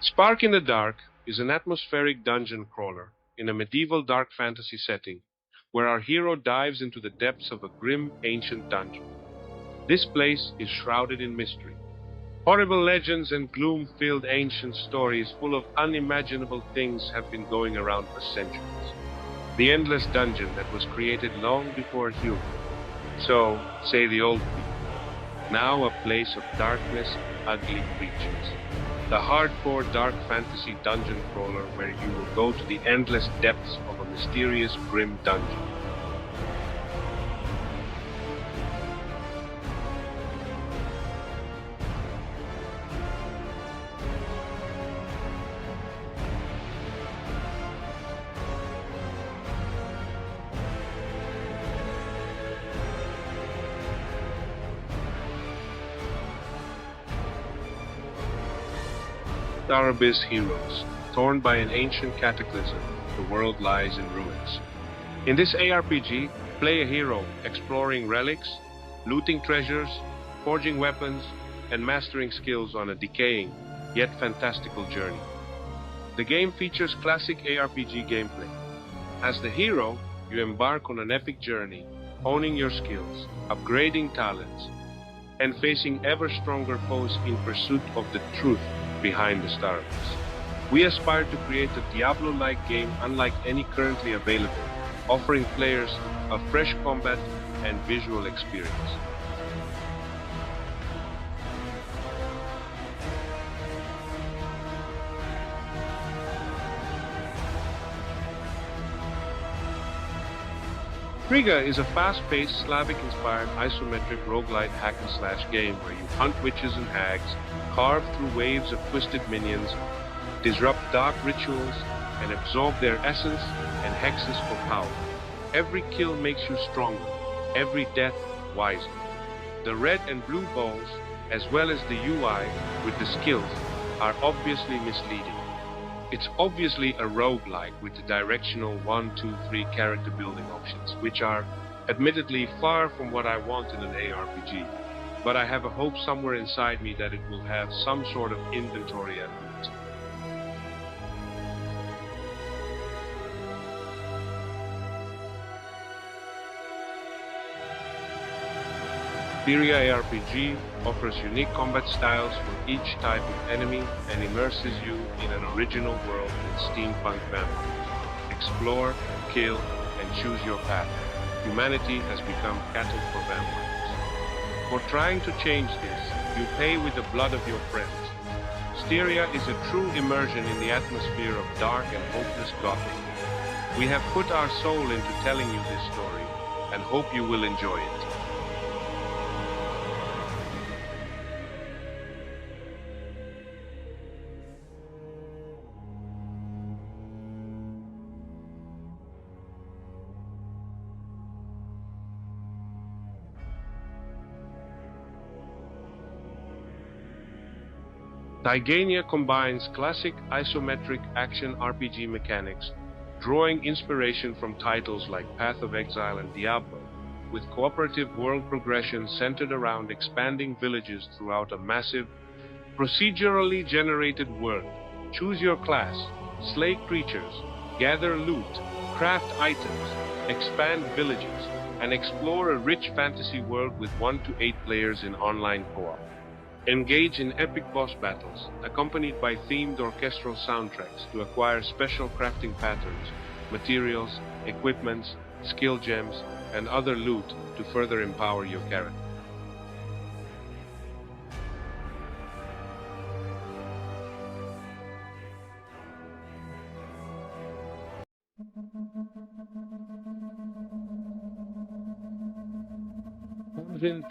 Spark in the Dark is an atmospheric dungeon crawler in a medieval dark fantasy setting, where our hero dives into the depths of a grim ancient dungeon. This place is shrouded in mystery. Horrible legends and gloom-filled ancient stories full of unimaginable things have been going around for centuries. The endless dungeon that was created long before human. So, say the old people. Now a place of darkness and ugly creatures. The hardcore dark fantasy dungeon crawler where you will go to the endless depths of a mysterious grim dungeon. Arpgs heroes. Torn by an ancient cataclysm, the world lies in ruins. In this ARPG, play a hero exploring relics, looting treasures, forging weapons, and mastering skills on a decaying, yet fantastical journey. The game features classic ARPG gameplay. As the hero, you embark on an epic journey, honing your skills, upgrading talents, and facing ever stronger foes in pursuit of the truth behind the stars. We aspire to create a Diablo-like game unlike any currently available, offering players a fresh combat and visual experience. Arpgs is a fast-paced, Slavic-inspired, isometric roguelite hack-and-slash game where you hunt witches and hags, carve through waves of twisted minions, disrupt dark rituals, and absorb their essence and hexes for power. Every kill makes you stronger, every death wiser. The red and blue balls, as well as the UI with the skills, are obviously misleading. It's obviously a roguelike with the directional 1, 2, 3 character building options, which are admittedly far from what I want in an ARPG. But I have a hope somewhere inside me that it will have some sort of inventory element. Syria ARPG offers unique combat styles for each type of enemy and immerses you in an original world with steampunk vampires. Explore, kill, and choose your path. Humanity has become cattle for vampires. For trying to change this, you pay with the blood of your friends. Styria is a true immersion in the atmosphere of dark and hopeless Gothic. We have put our soul into telling you this story, and hope you will enjoy it. Tigania combines classic isometric action RPG mechanics, drawing inspiration from titles like Path of Exile and Diablo, with cooperative world progression centered around expanding villages throughout a massive, procedurally generated world. Choose your class, slay creatures, gather loot, craft items, expand villages, and explore a rich fantasy world with 1 to 8 players in online co-op. Engage in epic boss battles, accompanied by themed orchestral soundtracks to acquire special crafting patterns, materials, equipments, skill gems, and other loot to further empower your character.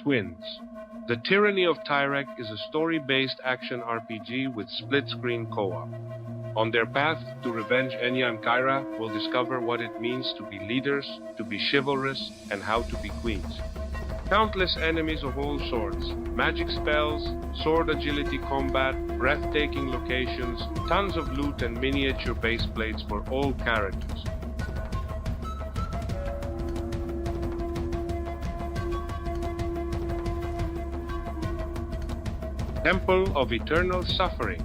Twins. The Tyranny of Tyrek is a story-based action RPG with split-screen co-op. On their path to revenge Enya and Kyra will discover what it means to be leaders, to be chivalrous, and how to be queens. Countless enemies of all sorts, magic spells, sword agility combat, breathtaking locations, tons of loot and miniature base plates for all characters. Temple of Eternal Suffering.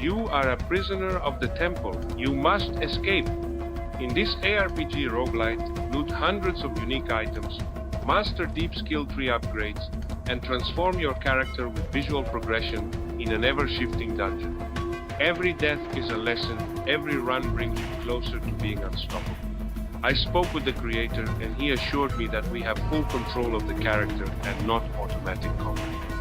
You are a prisoner of the temple. You must escape. In this ARPG roguelite, loot hundreds of unique items, master deep skill tree upgrades, and transform your character with visual progression in an ever-shifting dungeon. Every death is a lesson, every run brings you closer to being unstoppable. I spoke with the creator and he assured me that we have full control of the character and not automatic combat.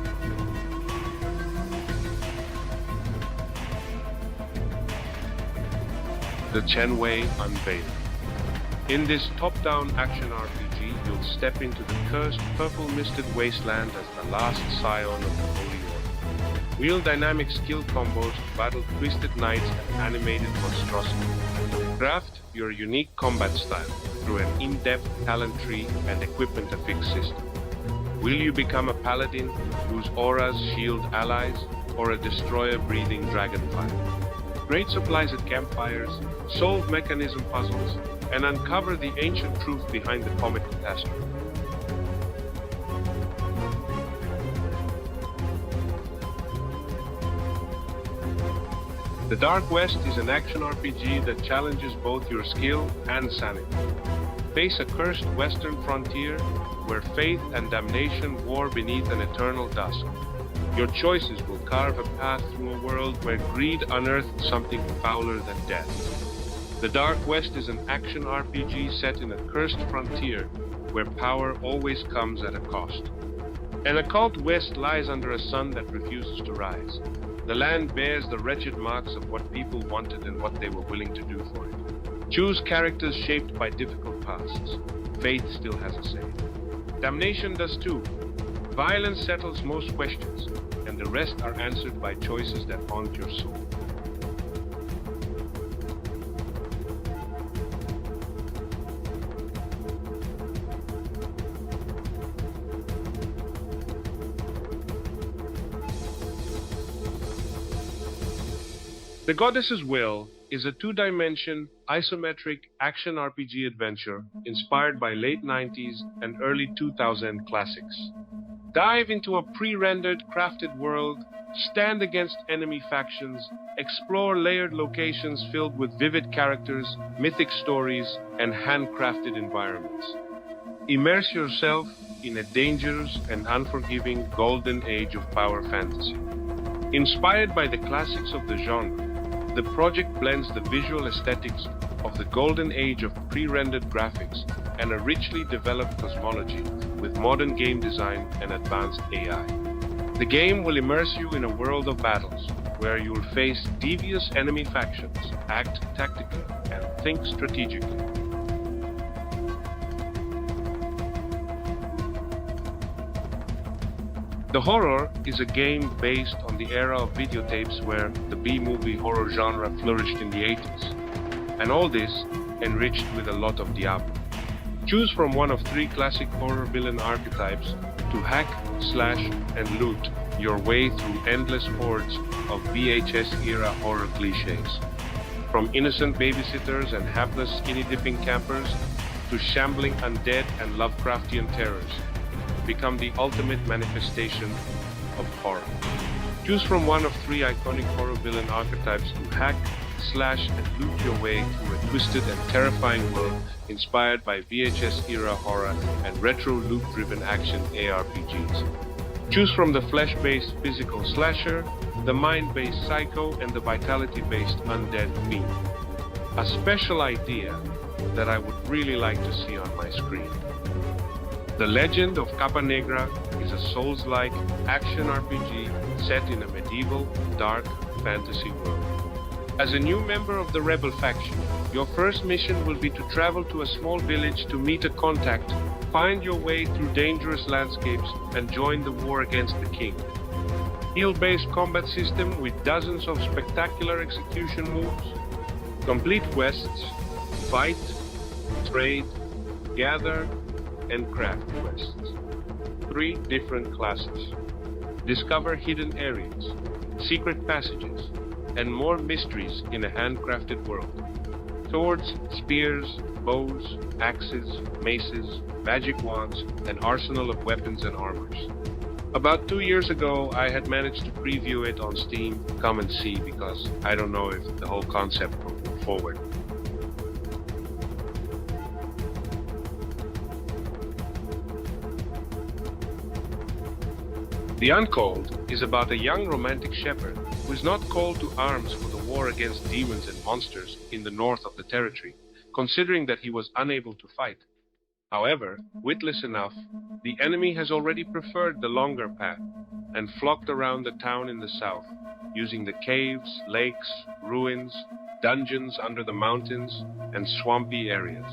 The Chenwei Unveiled. In this top-down action RPG, you'll step into the cursed, purple-misted wasteland as the last scion of the Holy Order. Wield dynamic skill combos to battle twisted knights and animated monstrosities. Craft your unique combat style through an in-depth talent tree and equipment affix system. Will you become a paladin whose auras shield allies, or a destroyer-breathing dragonfly. Great supplies at campfires, solve mechanism puzzles, and uncover the ancient truth behind the comet catastrophe. The Dark West is an action RPG that challenges both your skill and sanity. Face a cursed western frontier where faith and damnation war beneath an eternal dusk. Your choices will carve a path through a world where greed unearthed something fouler than death. The Dark West is an action RPG set in a cursed frontier where power always comes at a cost. An occult west lies under a sun that refuses to rise. The land bears the wretched marks of what people wanted and what they were willing to do for it. Choose characters shaped by difficult pasts. Faith still has a say. Damnation does too. Violence settles most questions, and the rest are answered by choices that haunt your soul. The Goddess's Will is a two-dimension, isometric action RPG adventure inspired by late 90s and early 2000 classics. Dive into a pre-rendered, crafted world, stand against enemy factions, explore layered locations filled with vivid characters, mythic stories, and handcrafted environments. Immerse yourself in a dangerous and unforgiving golden age of power fantasy. Inspired by the classics of the genre, the project blends the visual aesthetics of the golden age of pre-rendered graphics and a richly developed cosmology with modern game design and advanced AI. The game will immerse you in a world of battles where you'll face devious enemy factions, act tactically, and think strategically. The Horror is a game based on the era of videotapes where the B-movie horror genre flourished in the 80s, and all this enriched with a lot of Diablo. Choose from one of 3 classic horror villain archetypes to hack, slash, and loot your way through endless hordes of VHS-era horror cliches. From innocent babysitters and hapless skinny-dipping campers to shambling undead and Lovecraftian terrors, become the ultimate manifestation of horror. Choose from one of 3 iconic horror villain archetypes to hack, slash, and loot your way through a twisted and terrifying world inspired by VHS-era horror and retro loot-driven action ARPGs. Choose from the flesh-based physical slasher, the mind-based psycho, and the vitality-based undead fiend. A special idea that I would really like to see on my screen. The Legend of Capa Negra is a Souls-like action RPG set in a medieval, dark fantasy world. As a new member of the Rebel faction, your first mission will be to travel to a small village to meet a contact, find your way through dangerous landscapes, and join the war against the king. Skill-based combat system with dozens of spectacular execution moves, complete quests, fight, trade, gather, and craft quests. 3 different classes. Discover hidden areas, secret passages, and more mysteries in a handcrafted world. Swords, spears, bows, axes, maces, magic wands, an arsenal of weapons and armors. About 2 years ago, I had managed to preview it on Steam. Come and see, because I don't know if the whole concept will move forward. The Uncalled is about a young romantic shepherd who is not called to arms for the war against demons and monsters in the north of the territory, considering that he was unable to fight. However, witless enough, the enemy has already preferred the longer path and flocked around the town in the south, using the caves, lakes, ruins, dungeons under the mountains, and swampy areas.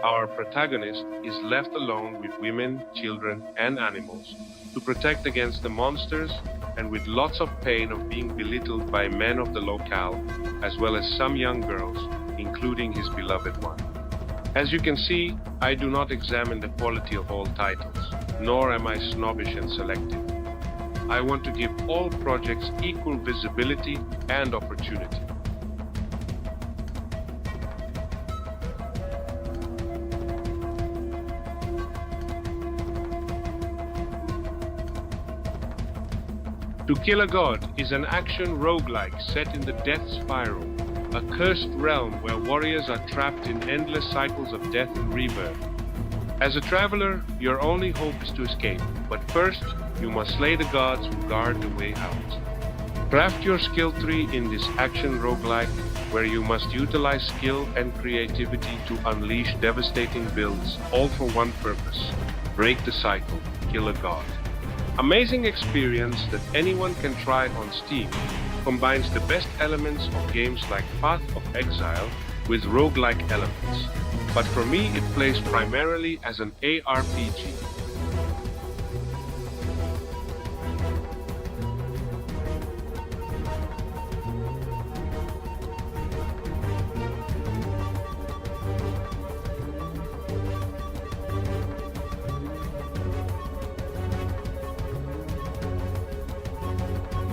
Our protagonist is left alone with women, children, and animals to protect against the monsters and with lots of pain of being belittled by men of the locale, as well as some young girls, including his beloved one. As you can see, I do not examine the quality of all titles, nor am I snobbish and selective. I want to give all projects equal visibility and opportunity. To Kill a God is an action roguelike set in the Death Spiral, a cursed realm where warriors are trapped in endless cycles of death and rebirth. As a traveler, your only hope is to escape, but first, you must slay the gods who guard the way out. Craft your skill tree in this action roguelike, where you must utilize skill and creativity to unleash devastating builds, all for one purpose: break the cycle, kill a god. Amazing experience that anyone can try on Steam combines the best elements of games like Path of Exile with roguelike elements. But for me, it plays primarily as an ARPG.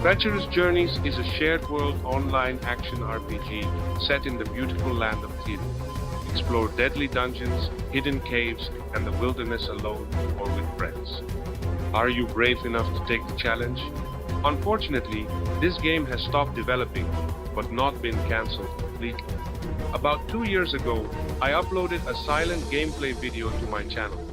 Treacherous Journeys is a shared world online action RPG set in the beautiful land of Tyr. Explore deadly dungeons, hidden caves, and the wilderness alone or with friends. Are you brave enough to take the challenge? Unfortunately, this game has stopped developing, but not been cancelled completely. About 2 years ago, I uploaded a silent gameplay video to my channel.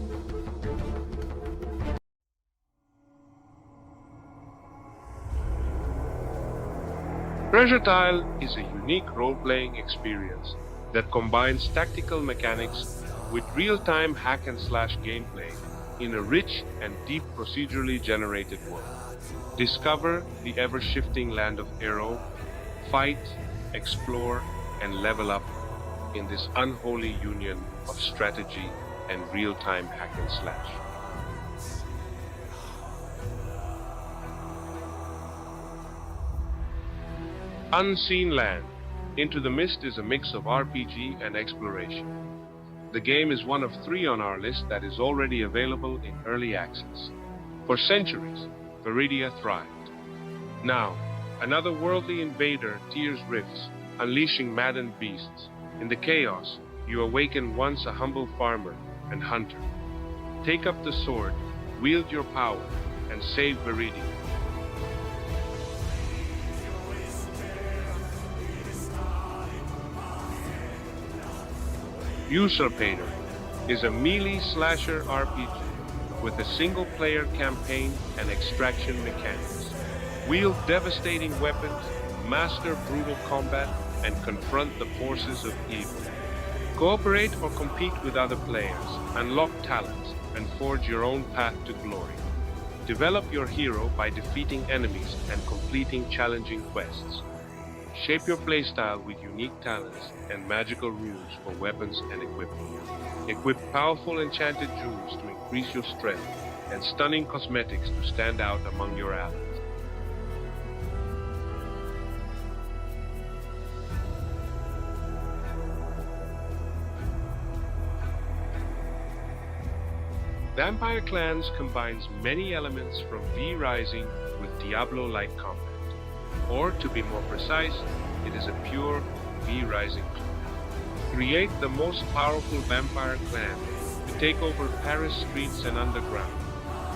Treasure Tile is a unique role-playing experience that combines tactical mechanics with real-time hack-and-slash gameplay in a rich and deep procedurally generated world. Discover the ever-shifting land of Aero, fight, explore, and level up in this unholy union of strategy and real-time hack-and-slash. Unseen Land. Into the Mist is a mix of RPG and exploration. The game is one of 3 on our list that is already available in early access. For centuries, Viridia thrived. Now, another worldly invader tears rifts, unleashing maddened beasts. In the chaos, you awaken once a humble farmer and hunter. Take up the sword, wield your power, and save Viridia. Usurpator is a melee slasher RPG with a single-player campaign and extraction mechanics. Wield devastating weapons, master brutal combat, and confront the forces of evil. Cooperate or compete with other players, unlock talents, and forge your own path to glory. Develop your hero by defeating enemies and completing challenging quests. Shape your playstyle with unique talents and magical rules for weapons and equipment. Equip powerful enchanted jewels to increase your strength and stunning cosmetics to stand out among your allies. Vampire Clans combines many elements from V Rising with Diablo-like combat. Or, to be more precise, it is a pure V Rising clan. Create the most powerful vampire clan to take over Paris streets and underground.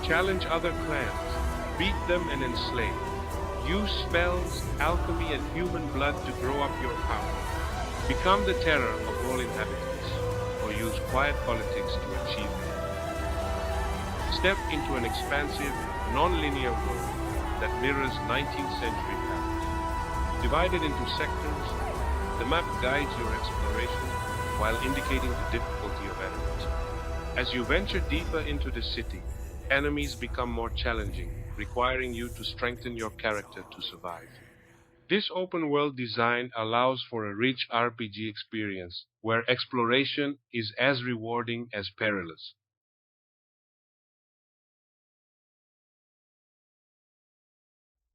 Challenge other clans, beat them and enslave. Use spells, alchemy, and human blood to grow up your power. Become the terror of all inhabitants, or use quiet politics to achieve it. Step into an expansive, non-linear world that mirrors 19th century Paris. Divided into sectors, the map guides your exploration while indicating the difficulty of enemies. As you venture deeper into the city, enemies become more challenging, requiring you to strengthen your character to survive. This open-world design allows for a rich RPG experience where exploration is as rewarding as perilous.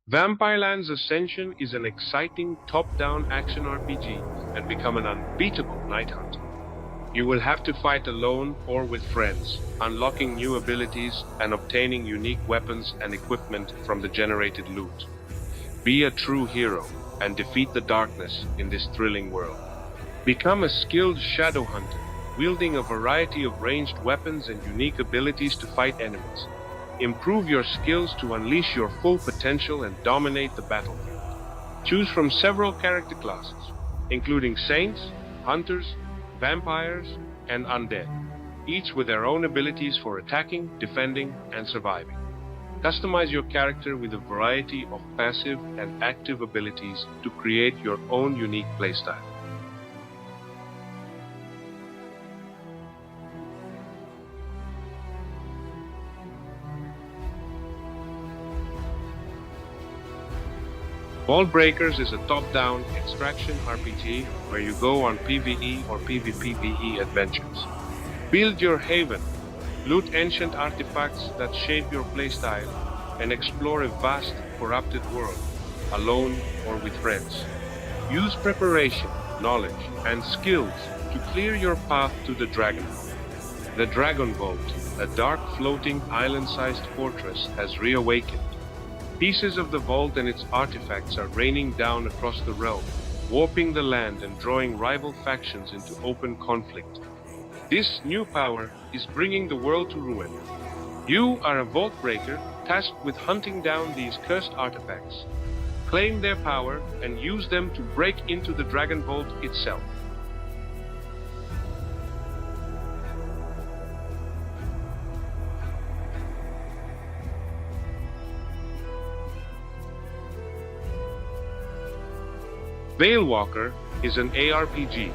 Vampireland's Ascension is an exciting top-down action RPG and become an unbeatable night hunter. You will have to fight alone or with friends, unlocking new abilities and obtaining unique weapons and equipment from the generated loot. Be a true hero and defeat the darkness in this thrilling world. Become a skilled shadow hunter, wielding a variety of ranged weapons and unique abilities to fight enemies. Improve your skills to unleash your full potential and dominate the battlefield. Choose from several character classes, including saints, hunters, vampires, and undead, each with their own abilities for attacking, defending, and surviving. Customize your character with a variety of passive and active abilities to create your own unique playstyle. Vault Breakers is a top-down extraction RPG where you go on PvE or PvPvE adventures. Build your haven, loot ancient artifacts that shape your playstyle, and explore a vast, corrupted world, alone or with friends. Use preparation, knowledge, and skills to clear your path to the Dragon Vault. The Dragon Vault, a dark floating island-sized fortress, has reawakened. Pieces of the vault and its artifacts are raining down across the realm, warping the land and drawing rival factions into open conflict. This new power is bringing the world to ruin. You are a vault breaker tasked with hunting down these cursed artifacts. Claim their power and use them to break into the Dragon Vault itself. Veilwalker is an ARPG,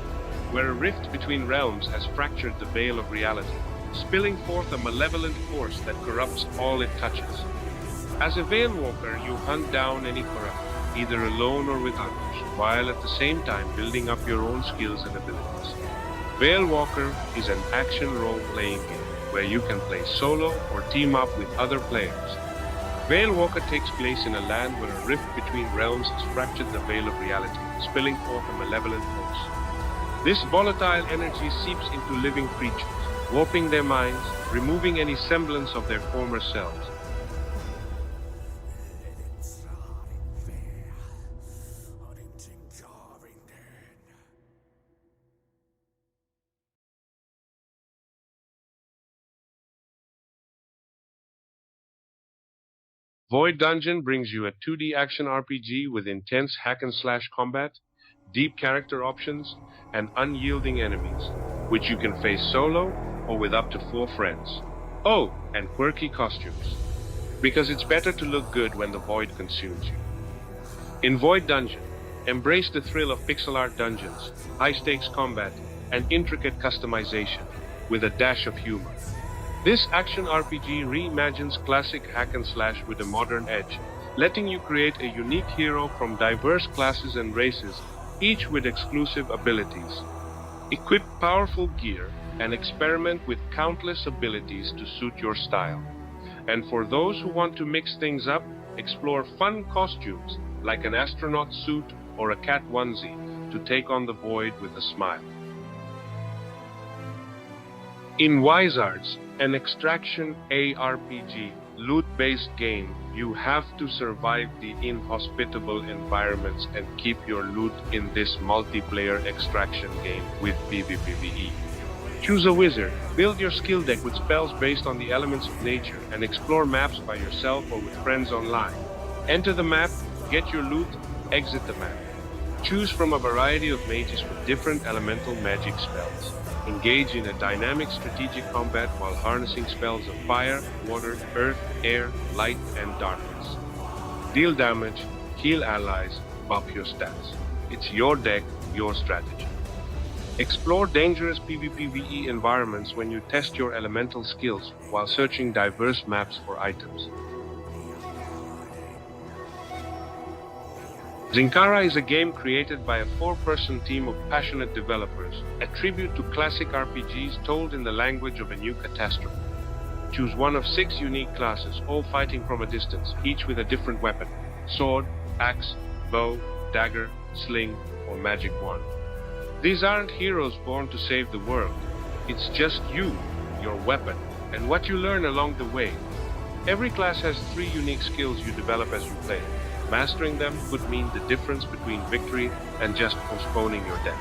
where a rift between realms has fractured the veil of reality, spilling forth a malevolent force that corrupts all it touches. As a Veilwalker, you hunt down any corrupt, either alone or with others, while at the same time building up your own skills and abilities. Veilwalker is an action role-playing game, where you can play solo or team up with other players. Veilwalker takes place in a land where a rift between realms has fractured the veil of reality, spilling forth a malevolent force. This volatile energy seeps into living creatures, warping their minds, removing any semblance of their former selves. Void Dungeon brings you a 2D action RPG with intense hack-and-slash combat, deep character options, and unyielding enemies, which you can face solo or with up to 4 friends. Oh, and quirky costumes, because it's better to look good when the void consumes you. In Void Dungeon, embrace the thrill of pixel art dungeons, high-stakes combat, and intricate customization, with a dash of humor. This action RPG reimagines classic hack-and-slash with a modern edge, letting you create a unique hero from diverse classes and races, each with exclusive abilities. Equip powerful gear and experiment with countless abilities to suit your style. And for those who want to mix things up, explore fun costumes like an astronaut suit or a cat onesie to take on the void with a smile. In Wizards, an extraction ARPG, loot-based game, you have to survive the inhospitable environments and keep your loot in this multiplayer extraction game with PvPvE. Choose a wizard, build your skill deck with spells based on the elements of nature, and explore maps by yourself or with friends online. Enter the map, get your loot, exit the map. Choose from a variety of mages with different elemental magic spells. Engage in a dynamic strategic combat while harnessing spells of fire, water, earth, air, light, and darkness. Deal damage, heal allies, buff your stats. It's your deck, your strategy. Explore dangerous PvPvE environments when you test your elemental skills while searching diverse maps for items. Zinkara is a game created by a 4-person team of passionate developers, a tribute to classic RPGs told in the language of a new catastrophe. Choose one of 6 unique classes, all fighting from a distance, each with a different weapon: sword, axe, bow, dagger, sling, or magic wand. These aren't heroes born to save the world. It's just you, your weapon, and what you learn along the way. Every class has 3 unique skills you develop as you play. Mastering them could mean the difference between victory and just postponing your death.